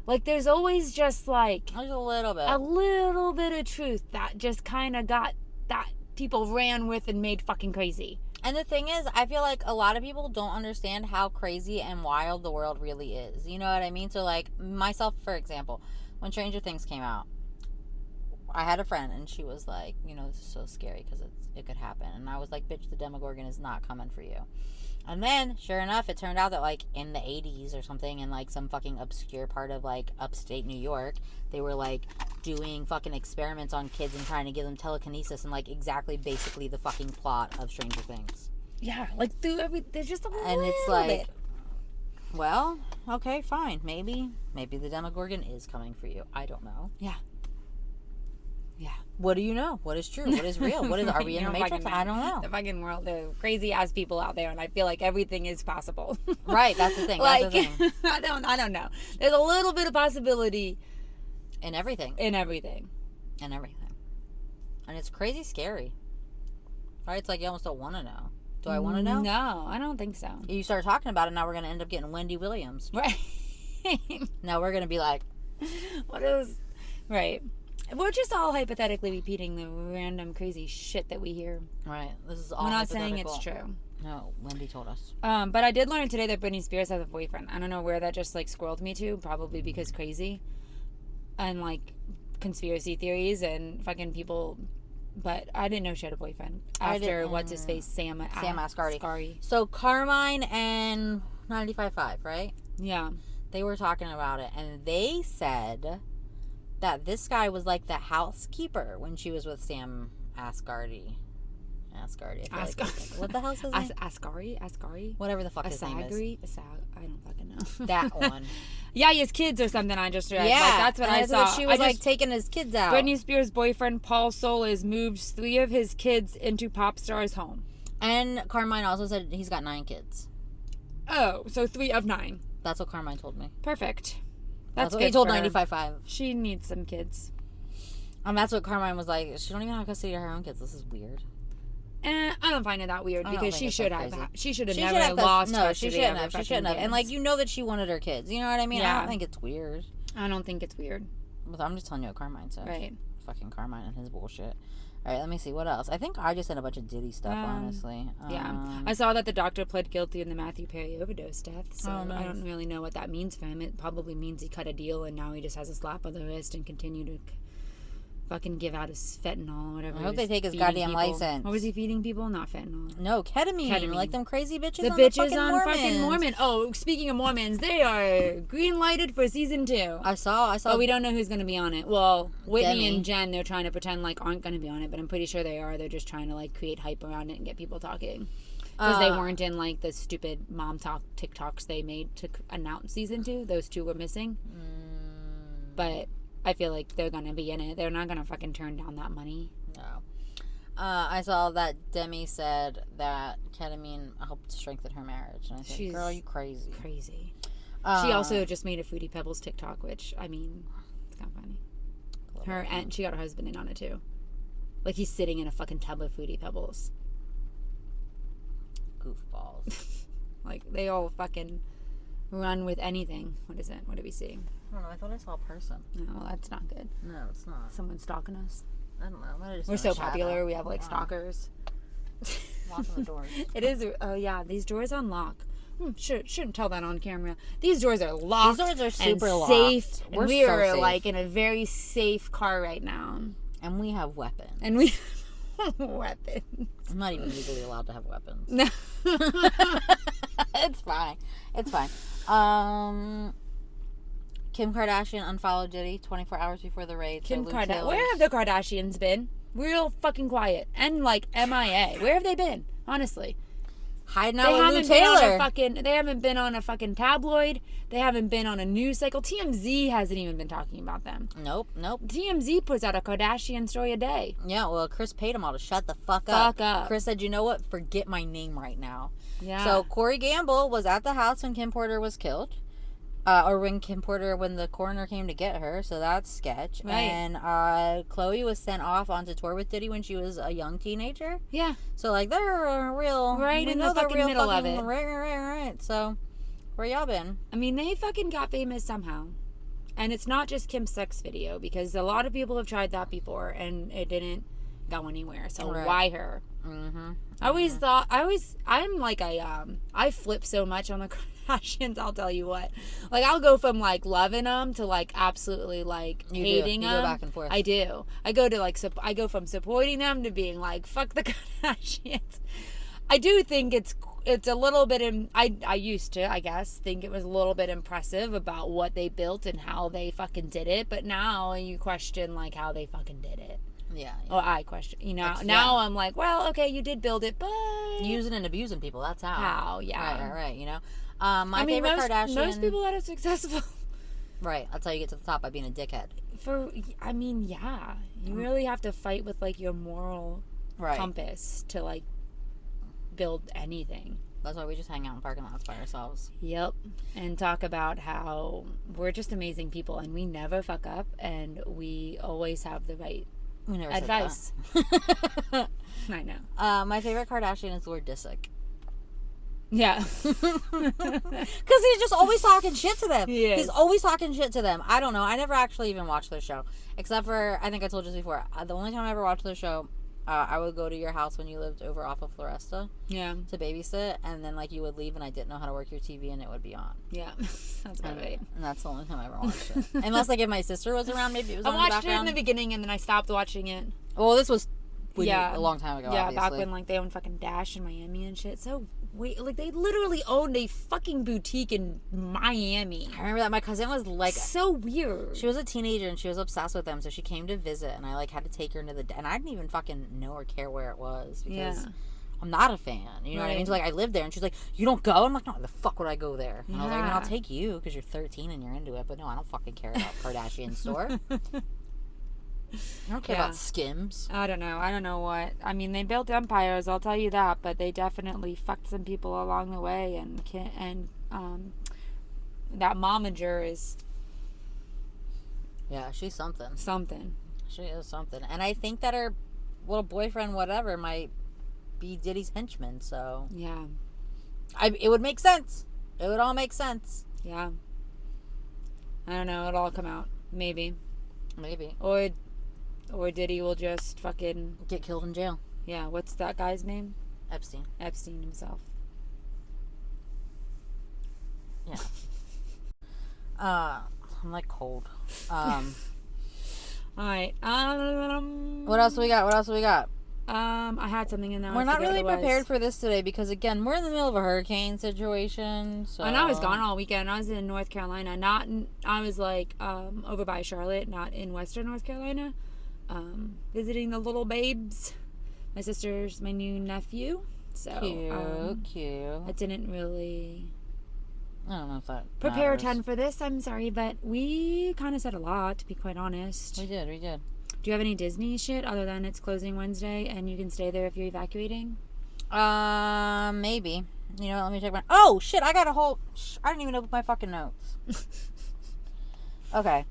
Like, there's always just like... There's a little bit. A little bit of truth that just kind of got... that people ran with and made fucking crazy. And the thing is, I feel like a lot of people don't understand how crazy and wild the world really is. You know what I mean? So, like, myself, for example... When Stranger Things came out, I had a friend, and she was like, you know, this is so scary because it could happen. And I was like, bitch, the Demogorgon is not coming for you. And then, sure enough, it turned out that, like, in the 80s or something, in, like, some fucking obscure part of, like, upstate New York, they were, like, doing fucking experiments on kids and trying to give them telekinesis and, like, exactly basically the fucking plot of Stranger Things. Yeah, like, there's just a little bit. And it's like... Well, okay, fine. Maybe the Demogorgon is coming for you. I don't know. Yeah. What do you know? What is true? What is real? What is? Are we in the Matrix? I don't know. The fucking world, there are crazy ass people out there, and I feel like everything is possible. Right. That's the thing. Like, that's the thing. I don't know. There's a little bit of possibility In everything. in everything. And it's crazy scary. Right? It's like you almost don't want to know. Do I want to know? No, I don't think so. You start talking about it, now we're going to end up getting Wendy Williams. Right. Now we're going to be like, what is... Right. We're just all hypothetically repeating the random crazy shit that we hear. right, this is all We're not saying it's hypothetical. true. No, Wendy told us. But I did learn today that Britney Spears has a boyfriend. I don't know where that just like squirreled me to. Probably because crazy. And like conspiracy theories and fucking people... But I didn't know she had a boyfriend after what's his face, Sam Asghari. So Carmine and 95.5, right? Yeah. They were talking about it, and they said that this guy was like the housekeeper when she was with Sam Asghari. What the hell's his name? Asghari? Whatever the fuck his name is. I don't fucking know. That one. Yeah, he has kids or something. I just read. Yeah, Like, that's what I saw. She was like taking his kids out. Britney Spears' boyfriend Paul Solis moved 3 of his kids into pop star's home. And Carmine also said he's got 9 kids. Oh, so 3 of 9. That's what Carmine told me. Perfect. That's what good he told for her. 95.5. She needs some kids. That's what Carmine was like. She don't even have custody of her own kids. This is weird. I don't find it that weird I don't because think she it's should that have. crazy. She should have She never should have lost no, custody she shouldn't of her have. She fucking shouldn't have. And like kids. you know that she wanted her kids. You know what I mean? I Yeah. don't think it's weird. I don't think it's weird. But I'm just telling you what Carmine said. Right. Fucking Carmine and his bullshit. All right, let me see what else. I think I just said a bunch of Diddy stuff. Honestly. Yeah. I saw that the doctor pled guilty in the Matthew Perry overdose death. So Oh, nice. I don't really know what that means for him. It probably means he cut a deal and now he just has a slap on the wrist and continue to fucking give out his fentanyl or whatever. I he hope they was take his feeding goddamn people. license. What was he feeding people? Not fentanyl. No, ketamine. Ketamine. Like them crazy bitches. The on bitches the on fucking Mormon. Oh, speaking of Mormons, they are green lighted for season 2. I saw. But we don't know who's going to be on it. Well, Whitney Demi. and Jen, they're trying to pretend like aren't going to be on it, but I'm pretty sure they are. They're just trying to like create hype around it and get people talking. Because they weren't in like the stupid mom talk TikToks they made to announce season 2. Those 2 were missing. But I feel like they're going to be in it. They're not going to fucking turn down that money. No. I saw that Demi said that ketamine helped strengthen her marriage. And I said, girl, you crazy. Crazy. She also just made a Fruity Pebbles TikTok, which, I mean, it's kind of funny. Her and she got her husband in on it too. Like he's sitting in a fucking tub of Fruity Pebbles. Goofballs. Like they all fucking run with anything. What is it? What are we seeing? I don't know. I thought I saw a person. No, well, that's not good. No, it's not. Someone's stalking us. I don't know. We're so popular. We have like stalkers. Locking the doors. It is. Oh yeah, these doors unlock. Shouldn't tell that on camera. These doors are locked. These doors are super and locked. safe. We're We so are safe. like in a very safe car right now. And we have weapons. And we weapons. I'm not even legally allowed to have weapons. No. It's fine. It's fine. Kim Kardashian unfollowed Diddy 24 hours before the raid. Kim Kardashian. Where have the Kardashians been? Real fucking quiet and like MIA. Where have they been? Honestly, hiding out with Lou Taylor. They haven't been on a fucking tabloid. They haven't been on a news cycle. TMZ hasn't even been talking about them. Nope. TMZ puts out a Kardashian story a day. Yeah, well, Chris paid them all to shut the fuck up. Chris said, you know what? Forget my name right now. Yeah. So Corey Gamble was at the house when Kim Porter was killed. When the coroner came to get her, so that's sketch. Right. And Chloe was sent off onto tour with Diddy when she was a young teenager. Yeah. So like they're real, right in the fucking middle of it. Right. So where y'all been? I mean, they fucking got famous somehow, and it's not just Kim's sex video because a lot of people have tried that before and it didn't go anywhere. So why her? Mm-hmm. I always thought I'm like I flip so much on the Kardashians. I'll tell you what, like I'll go from like loving them to like absolutely like hating them. You go back and forth. I do. I go from supporting them to being like fuck the Kardashians. I do think it's a little bit. I used to, I guess, think it was a little bit impressive about what they built and how they fucking did it. But now you question like how they fucking did it. Yeah. Or I question, now I'm like, well, okay, you did build it, but using and abusing people, that's how. How, yeah. Right, you know. My favorite Kardashian. Most people that are successful. Right, that's how you get to the top, by being a dickhead. Yeah. You really have to fight with like your moral compass to like build anything. That's why we just hang out in parking lots by ourselves. Yep. And talk about how we're just amazing people and we never fuck up and we always have the right We never advice. said that. I know. My favorite Kardashian is Lord Disick. Yeah. Because he's just always talking shit to them. He's always talking shit to them. I don't know. I never actually even watched their show. Except for, I think I told you this before, the only time I ever watched their show, I would go to your house when you lived over off of Floresta. Yeah. To babysit. And then, like, you would leave and I didn't know how to work your TV and it would be on. Yeah. That's right. And that's the only time I ever watched it. Unless, like, if my sister was around, maybe it was on in the background. I watched it in the beginning and then I stopped watching it. Well, this was a long time ago, yeah, obviously. back when, like, they owned fucking Dash in Miami and shit. So, like, they literally owned a fucking boutique in Miami. I remember that my cousin was, like... So weird. She was a teenager and she was obsessed with them, so she came to visit and I, like, had to take her into the... And I didn't even fucking know or care where it was because I'm not a fan. You know what I mean? So, like, I lived there and she's like, you don't go? I'm like, no, the fuck would I go there? And I was like, I mean, I'll take you because you're 13 and you're into it, but no, I don't fucking care about Kardashian store. I don't care about Skims. I don't know what. I mean, they built empires, I'll tell you that, but they definitely fucked some people along the way, and that momager is... Yeah, she's something. Something. She is something. And I think that her little boyfriend, whatever, might be Diddy's henchman, so... Yeah. It would make sense. It would all make sense. Yeah. I don't know, it'll all come out. Maybe. Or Diddy will just fucking... Get killed in jail. Yeah, what's that guy's name? Epstein himself. Yeah. I'm like cold. Alright. What else we got? I had something in there. We're not really prepared for this today because, again, we're in the middle of a hurricane situation. So. And I was gone all weekend. I was in North Carolina. I was like over by Charlotte, not in Western North Carolina. Visiting the little babes. My sister's my new nephew. So cute. I didn't really... I don't know if that prepare matters. a ton for this. I'm sorry, but we kind of said a lot, to be quite honest. We did. Do you have any Disney shit other than it's closing Wednesday and you can stay there if you're evacuating? Maybe. You know, let me check my... Oh, shit, I got a whole... I didn't even open my fucking notes. Okay.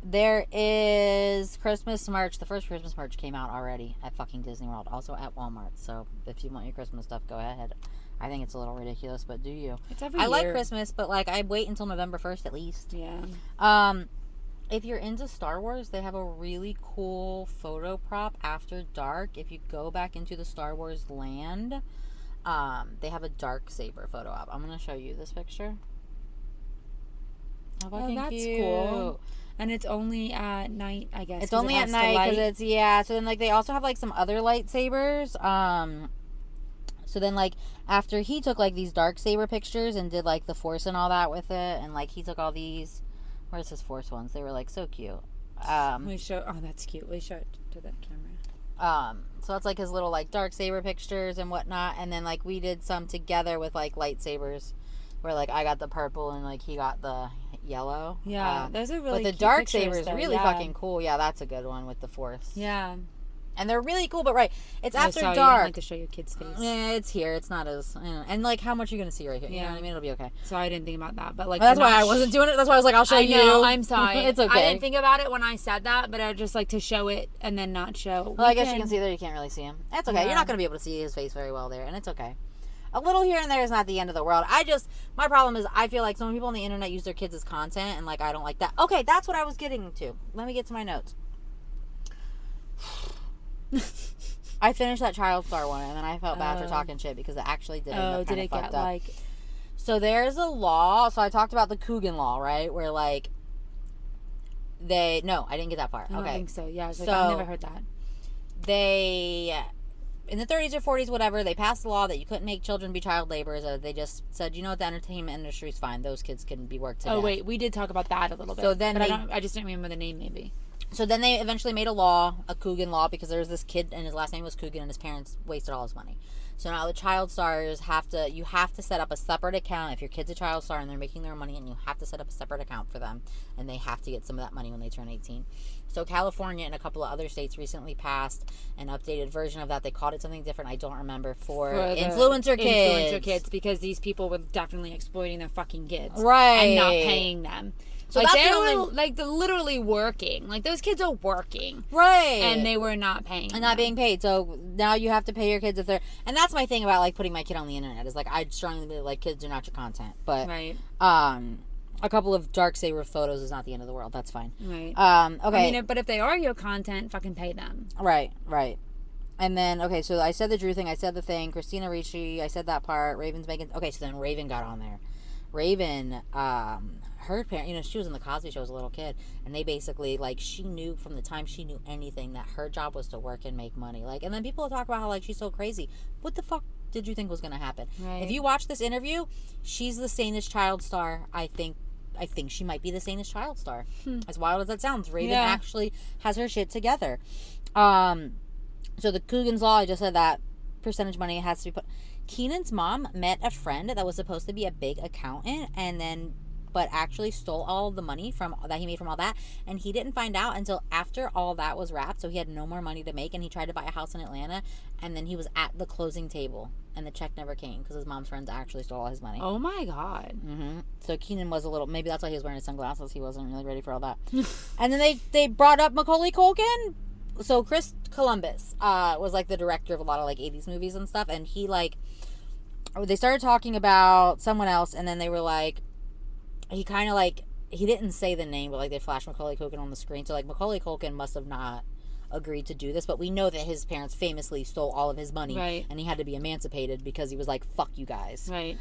There is Christmas merch. The first Christmas merch came out already at fucking Disney World. Also at Walmart. So if you want your Christmas stuff, go ahead. I think it's a little ridiculous, but do you? It's every I year. like Christmas, but like I wait until November 1st at least. Yeah. If you're into Star Wars, they have a really cool photo prop after dark. If you go back into the Star Wars land, they have a dark saber photo op. I'm gonna show you this picture. Oh, that's cool. And it's only at night, I guess. It's only at night because it's So then, like, they also have like some other lightsabers. So then, like, after he took like these dark saber pictures and did like the Force and all that with it, and like he took all these. Where's his Force ones? They were like so cute. We show. Oh, that's cute. We show it to that camera. So that's like his little like dark saber pictures and whatnot, and then like we did some together with like lightsabers, where like I got the purple and like he got the yellow. Yeah, those are really. But the cute dark pictures, saber is though. really fucking cool. Yeah, that's a good one with the Force. Yeah. And they're really cool, but it's after sorry, dark. You don't like to show your kid's face. Yeah, it's here. It's not as and like how much are you gonna see right here? You know what I mean? It'll be okay. So I didn't think about that, but like that's why I wasn't doing it. That's why I was like, I'll show you. I'm sorry. It's okay. I didn't think about it when I said that, but I just like to show it and then not show. Well, I guess you can see there. You can't really see him. That's okay. Yeah. You're not gonna be able to see his face very well there, and it's okay. A little here and there is not the end of the world. My problem is I feel like some people on the internet use their kids as content, and like I don't like that. Okay, that's what I was getting to. Let me get to my notes. I finished that Child Star one, and then I felt bad for talking shit because it actually did. Did it get like? So there's a law. So I talked about the Coogan law, right? Where like I didn't get that far. I don't okay, think so. Yeah, I've never heard that. They in the 30s or 40s, whatever, they passed a law that you couldn't make children be child laborers. They just said, you know what, the entertainment industry is fine. Those kids can be worked to death. Wait, we did talk about that a little bit. So then I just didn't remember the name, maybe. So then they eventually made a law, a Coogan law, because there was this kid and his last name was Coogan and his parents wasted all his money. So now the child stars you have to set up a separate account if your kid's a child star and they're making their money, and you have to set up a separate account for them, and they have to get some of that money when they turn 18. So California and a couple of other states recently passed an updated version of that. They called it something different. I don't remember for influencer kids. Influencer kids, because these people were definitely exploiting their fucking kids. Right. And not paying them. So like, that's they the were only... like they're literally working. Like, those kids are working, Right. and they were not paying. And not being paid. So now you have to pay your kids if they're... And that's my thing about, like, putting my kid on the internet. Is, like, I'd strongly believe, like, kids are not your content. But, right. A couple of dark saber photos is not the end of the world. That's fine. Right. Okay. I mean, but if they are your content, fucking pay them. Right. And then, okay, so I said the Drew thing. I said the thing. Christina Ricci, I said that part. Raven's making... Okay, so then Raven got on there. Raven, her parent, you know, she was in the Cosby Show as a little kid, and they basically, like, she knew from the time she knew anything that her job was to work and make money. Like, and then people talk about how, like, she's so crazy. What the fuck did you think was going to happen? Right. If you watch this interview, she's the sanest child star. I think she might be the sanest child star. As wild as that sounds, Raven actually has her shit together. So the Coogan's Law, I just said that percentage money has to be put. Keenan's mom met a friend that was supposed to be a big accountant, but actually stole all of the money that he made from all that, and he didn't find out until after all that was wrapped. So he had no more money to make, and he tried to buy a house in Atlanta, and then he was at the closing table, and the check never came because his mom's friends actually stole all his money. Oh my God. So Keenan was a little... Maybe that's why he was wearing his sunglasses. He wasn't really ready for all that. And then they brought up Macaulay Culkin. So Chris Columbus was, like, the director of a lot of, like, 80s movies and stuff, and he, like... They started talking about someone else, and then they were, like... He kind of, like... He didn't say the name, but, like, they flashed Macaulay Culkin on the screen. So, like, Macaulay Culkin must have not agreed to do this, but we know that his parents famously stole all of his money, right, and he had to be emancipated because he was like, fuck you guys. Right.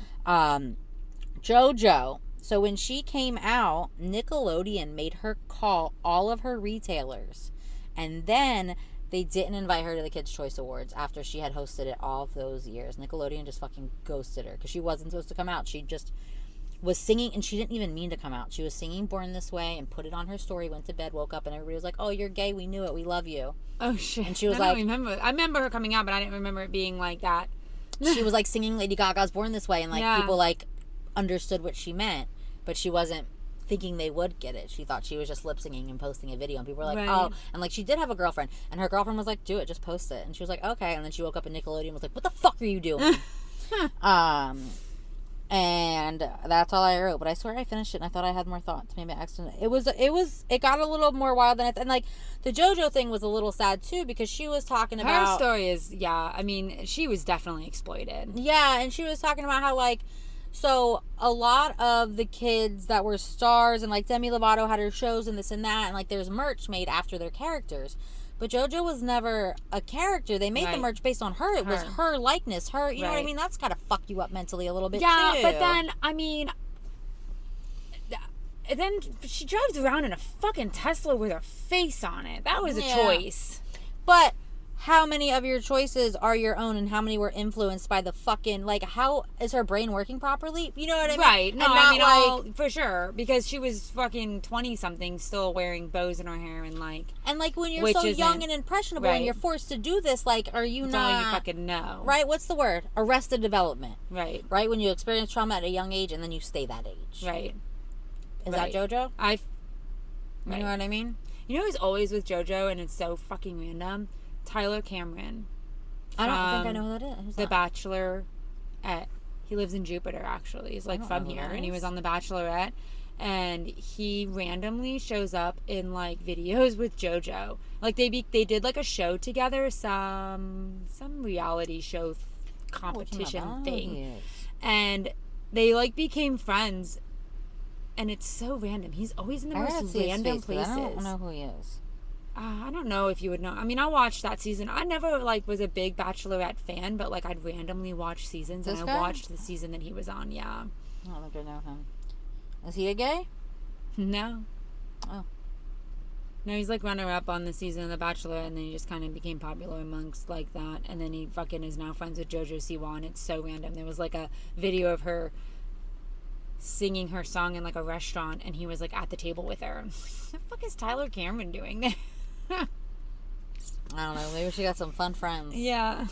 JoJo. So when she came out, Nickelodeon made her call all of her retailers, and then they didn't invite her to the Kids' Choice Awards after she had hosted it all of those years. Nickelodeon just fucking ghosted her because she wasn't supposed to come out. She just was singing, and she didn't even mean to come out. She was singing Born This Way and put it on her story, went to bed, woke up, and everybody was like, oh, you're gay, we knew it, we love you. Oh, shit. And she was I remember her coming out, but I didn't remember it being like that. She was, like, singing Lady Gaga's Born This Way, and, like, people, like, understood what she meant, but she wasn't thinking they would get it. She thought she was just lip-singing and posting a video, and people were like, oh, and, like, she did have a girlfriend, and her girlfriend was like, do it, just post it, and she was like, okay, and then she woke up, and Nickelodeon was like, what the fuck are you doing? And that's all I wrote, but I swear I finished it and I thought I had more thoughts. Maybe I accidentally... It got a little more wild than and, like, the JoJo thing was a little sad too, because she was talking about... Her story is, I mean, she was definitely exploited. Yeah, and she was talking about how, like, so a lot of the kids that were stars, and, like, Demi Lovato had her shows and this and that, and, like, there's merch made after their characters. But JoJo was never a character. They made the merch based on her. It was her likeness. Her, you know what I mean? That's gotta fuck you up mentally a little bit, too. Yeah, but then, I mean... Then she drives around in a fucking Tesla with her face on it. That was a choice. But how many of your choices are your own, and how many were influenced by the fucking... Like, how is her brain working properly? You know what I mean? Right. No, and I mean, like, for sure. Because she was fucking 20-something still wearing bows in her hair and, like... And, like, when you're so young and impressionable and you're forced to do this, like, are you not... Don't you fucking know. Right? What's the word? Arrested development. Right. Right? When you experience trauma at a young age and then you stay that age. Right. Is that JoJo? You know what I mean? You know who's always with JoJo, and it's so fucking random? Tyler Cameron. I don't think I know who that is. Who's The that? Bachelorette. He lives in Jupiter, actually. He's, like, from here, and he was on The Bachelorette. And he randomly shows up in, like, videos with JoJo. Like, they did, like, a show together, some reality show competition thing. And they, like, became friends. And it's so random. He's always in the most random places. I don't know who he is. I don't know if you would know. I mean, I watched that season. I never, like, was a big Bachelorette fan, but, like, I'd randomly watch seasons, and I watched the season that he was on, yeah. I don't think I know him. Is he a gay? No. Oh. No, he's, like, runner-up on the season of The Bachelor, and then he just kind of became popular amongst, like, that, and then he fucking is now friends with JoJo Siwa, and it's so random. There was, like, a video of her singing her song in, like, a restaurant, and he was, like, at the table with her. What the fuck is Tyler Cameron doing there? I don't know. Maybe she got some fun friends. Yeah.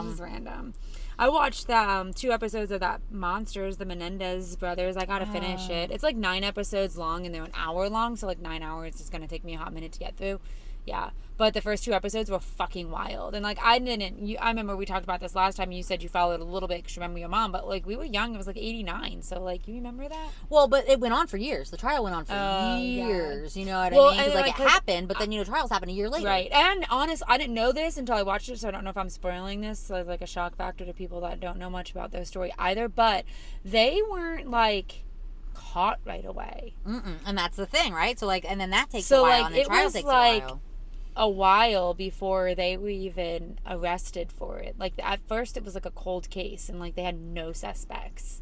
This is random. I watched 2 episodes of that Monsters, the Menendez Brothers. I gotta finish it. It's like 9 episodes long, and they're an hour long, so like 9 hours is gonna take me a hot minute to get through. Yeah. But the first 2 episodes were fucking wild. And, like, I remember we talked about this last time. You said you followed a little bit because you remember your mom. But, like, we were young. It was, like, 89. So, like, you remember that? Well, but it went on for years. The trial went on for years. Yeah. You know what I mean? Because, like, it happened, but then, trials happen a year later. Right. And, honest, I didn't know this until I watched it, so I don't know if I'm spoiling this. So, like, a shock factor to people that don't know much about their story either. But they weren't, like, caught right away. And that's the thing, right? So, like, and then that takes a while, and the trial takes a while. A while before they were even arrested for it. Like, at first it was like a cold case and, like, they had no suspects.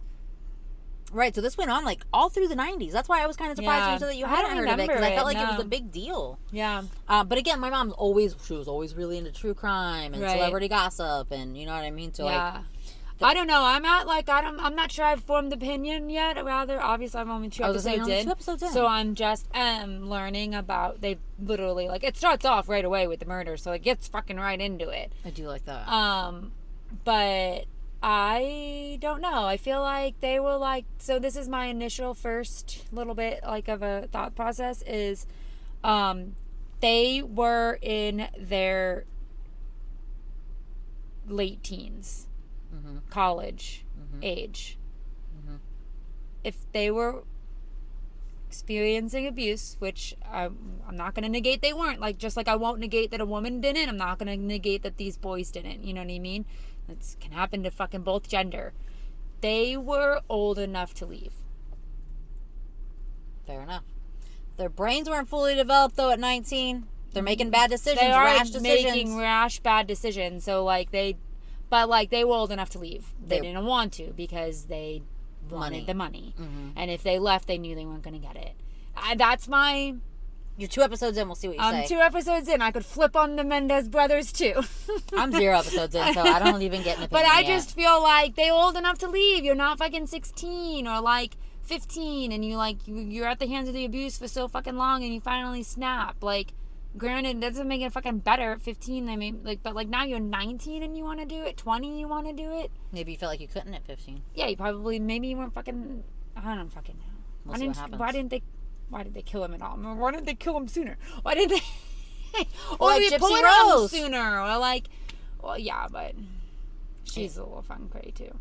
Right, so this went on, like, all through the 90s. That's why I was kind of surprised when you said that you hadn't heard of it, because I felt like it was a big deal. Yeah. But again, my mom was always really into true crime and celebrity gossip, and you know what I mean? So, like, I don't know. I'm not sure I've formed an opinion yet. Rather, obviously, I'm only 2 episodes in. So I'm just learning about. They literally, like, it starts off right away with the murder, so it gets fucking right into it. I do like that. But I don't know. I feel like they were like. So this is my initial first little bit like of a thought process is, they were in their late teens. College age. If they were experiencing abuse, which I'm not going to negate they weren't, like, just like I won't negate that a woman didn't, I'm not going to negate that these boys didn't, you know what I mean? That can happen to fucking both gender. They were old enough to leave. Fair enough. Their brains weren't fully developed though at 19. They're making bad decisions, rash decisions. Making rash bad decisions. So, like, but, like, they were old enough to leave. They didn't want to because they wanted the money. And if they left, they knew they weren't going to get it. That's my... You're 2 episodes in. We'll see what you say. I'm 2 episodes in. I could flip on the Menendez brothers, too. I'm 0 episodes in, so I don't even get an opinion But I yet. just feel like they're old enough to leave. You're not fucking 16 or, like, 15. And you're at the hands of the abuse for so fucking long and you finally snap. Like... Granted, that doesn't make it fucking better at 15. I mean, like, but, like, now you're 19 and you want to do it. 20, you want to do it. Maybe you felt like you couldn't at 15. Yeah, maybe you weren't fucking. I don't fucking know. We'll see what happens. Why did they kill him at all? Why didn't they kill him sooner? Why did they? Or like Gypsy Rose sooner, or like, well, yeah, but she's a little fucking cray too.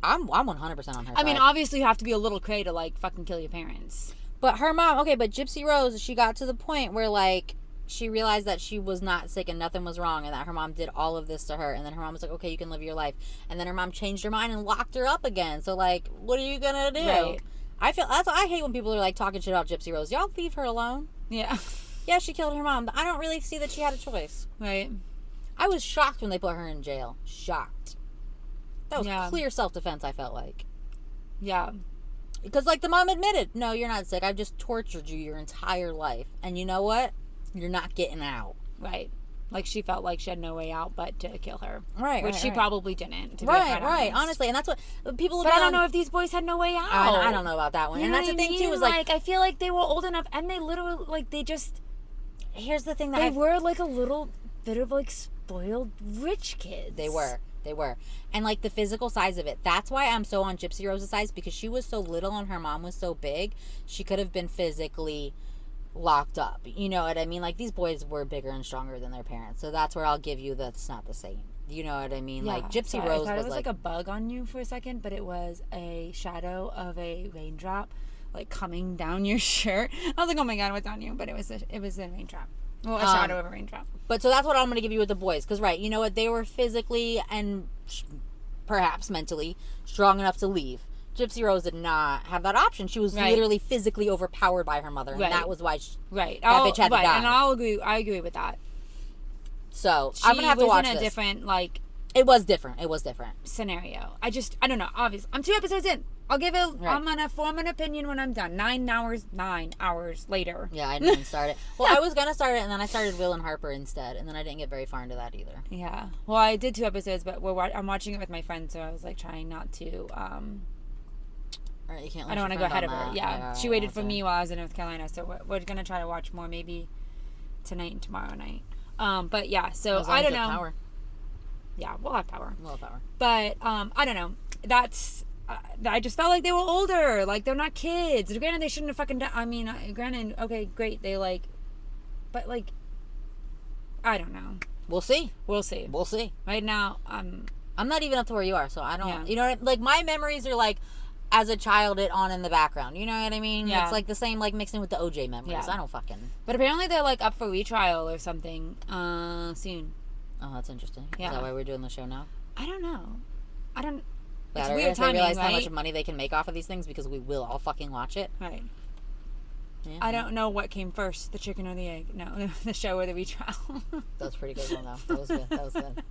I'm 100% on her side. I mean, obviously you have to be a little cray to, like, fucking kill your parents. But her mom, but Gypsy Rose, she got to the point where, like, she realized that she was not sick and nothing was wrong and that her mom did all of this to her, and then her mom was like, okay, you can live your life, and then her mom changed her mind and locked her up again. So, like, what are you gonna do? Right. I hate when people are, like, talking shit about Gypsy Rose. Y'all leave her alone. Yeah. Yeah, she killed her mom, but I don't really see that she had a choice. Right. I was shocked when they put her in jail. Shocked. That was clear self-defense, I felt like. Yeah. Because, like, the mom admitted, no, you're not sick. I've just tortured you your entire life. And you know what? You're not getting out. Right. Like, she felt like she had no way out but to kill her. Right. Which she probably didn't. Right. Honestly. And that's what people... But I don't know if these boys had no way out. I don't know about that one. You and that's the thing, too, is like... I feel like they were old enough and they literally, like, they just... Here's the thing that They were, like, a little bit of, like, spoiled rich kids. They were. And, like, the physical size of it. That's why I'm so on Gypsy Rose's size, because she was so little and her mom was so big. She could have been physically locked up. You know what I mean? Like, these boys were bigger and stronger than their parents. So that's where I'll give you that's not the same. You know what I mean? Yeah, like, Gypsy Rose I thought was it was like a bug on you for a second, but it was a shadow of a raindrop, like, coming down your shirt. I was like, oh my God, what's on you? But it was a raindrop. Well, a shadow of a raindrop. But so that's what I'm going to give you with the boys. Because, right, you know what? They were physically and perhaps mentally strong enough to leave. Gypsy Rose did not have that option. She was literally physically overpowered by her mother. And that was why that bitch had to die. And I agree with that. So, I'm going to have to watch this. She was in a different, like... It was different. Scenario. I don't know. Obviously. I'm 2 episodes in. I'll give it... Right. I'm going to form an opinion when I'm done. 9 hours later. Yeah, I didn't even start it. Well, I was going to start it, and then I started Will and Harper instead, and then I didn't get very far into that either. Yeah. Well, I did 2 episodes, but I'm watching it with my friend, so I was, like, trying not to... Right, you can't I don't want to go ahead of her. Yeah. She waited for me while I was in North Carolina, so we're going to try to watch more maybe tonight and tomorrow night. But, yeah, so I don't know. Power. Yeah, we'll have power. But, I don't know. That's... I just felt like they were older. Like, they're not kids. Granted, they shouldn't have fucking done... I mean, granted, okay, great. They, like... But, like... I don't know. We'll see. We'll see. We'll see. Right now, I'm not even up to where you are, so I don't. Yeah. You know, like my memories are like, as a child, it on in the background. You know what I mean? Yeah. It's like the same, like mixing with the OJ memories. Yeah. I don't fucking. But apparently they're like up for retrial or something soon. Oh, that's interesting. Yeah. Is that why we're doing the show now? I don't know. I don't. It's That weird they timing, realize right? how much money they can make off of these things because we will all fucking watch it. Right. Yeah. I don't know what came first, the chicken or the egg. No, the show or the retrial. That was a pretty good one though. That was good. That was good.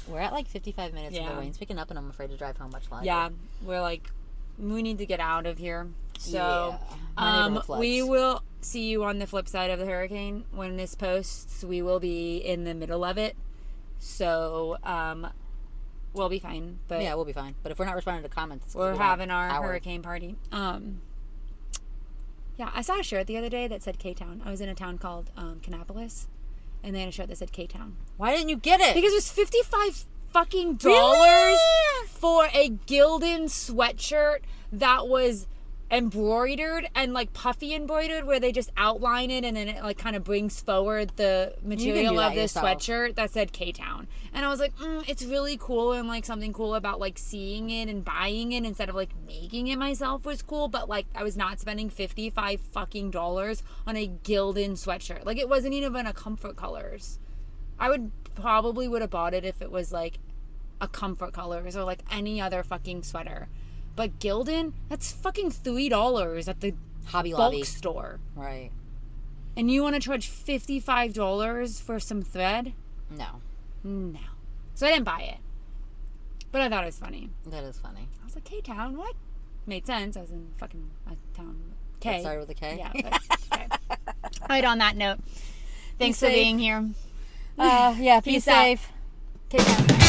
We're at like 55 minutes and the rain's picking up and I'm afraid to drive home much longer. Yeah, we're like, we need to get out of here. So, Yeah. My neighborhood floods. we will see you on the flip side of the hurricane. When this posts, we will be in the middle of it. So, we'll be fine. But yeah, we'll be fine. But if we're not responding to comments, it's 'cause we're we don't have having our power. hurricane party. Yeah, I saw a shirt the other day that said K-Town. I was in a town called Kannapolis, and they had a shirt that said K-Town. Why didn't you get it? Because it was $55 fucking Really? for a Gildan sweatshirt that was embroidered and like puffy embroidered, where they just outline it and then it like kind of brings forward the material that of this yourself. sweatshirt that said K-Town. And I was like, it's really cool, and like something cool about like seeing it and buying it instead of like making it myself was cool, but like I was not spending $55 fucking dollars on a Gildan sweatshirt. Like it wasn't even a Comfort Colors. I would have bought it if it was like a Comfort Colors or like any other fucking sweater. But Gildan, that's fucking $3 at the Hobby Lobby. bulk store. Right. And you want to charge $55 for some thread? No. No. So I didn't buy it. But I thought it was funny. That is funny. I was like, K-Town, what? Made sense. I was in fucking a town. K. That started with a K? Yeah. But, okay. All right, on that note, thanks for safe. being here. Yeah, be Peace out. safe. K-Town.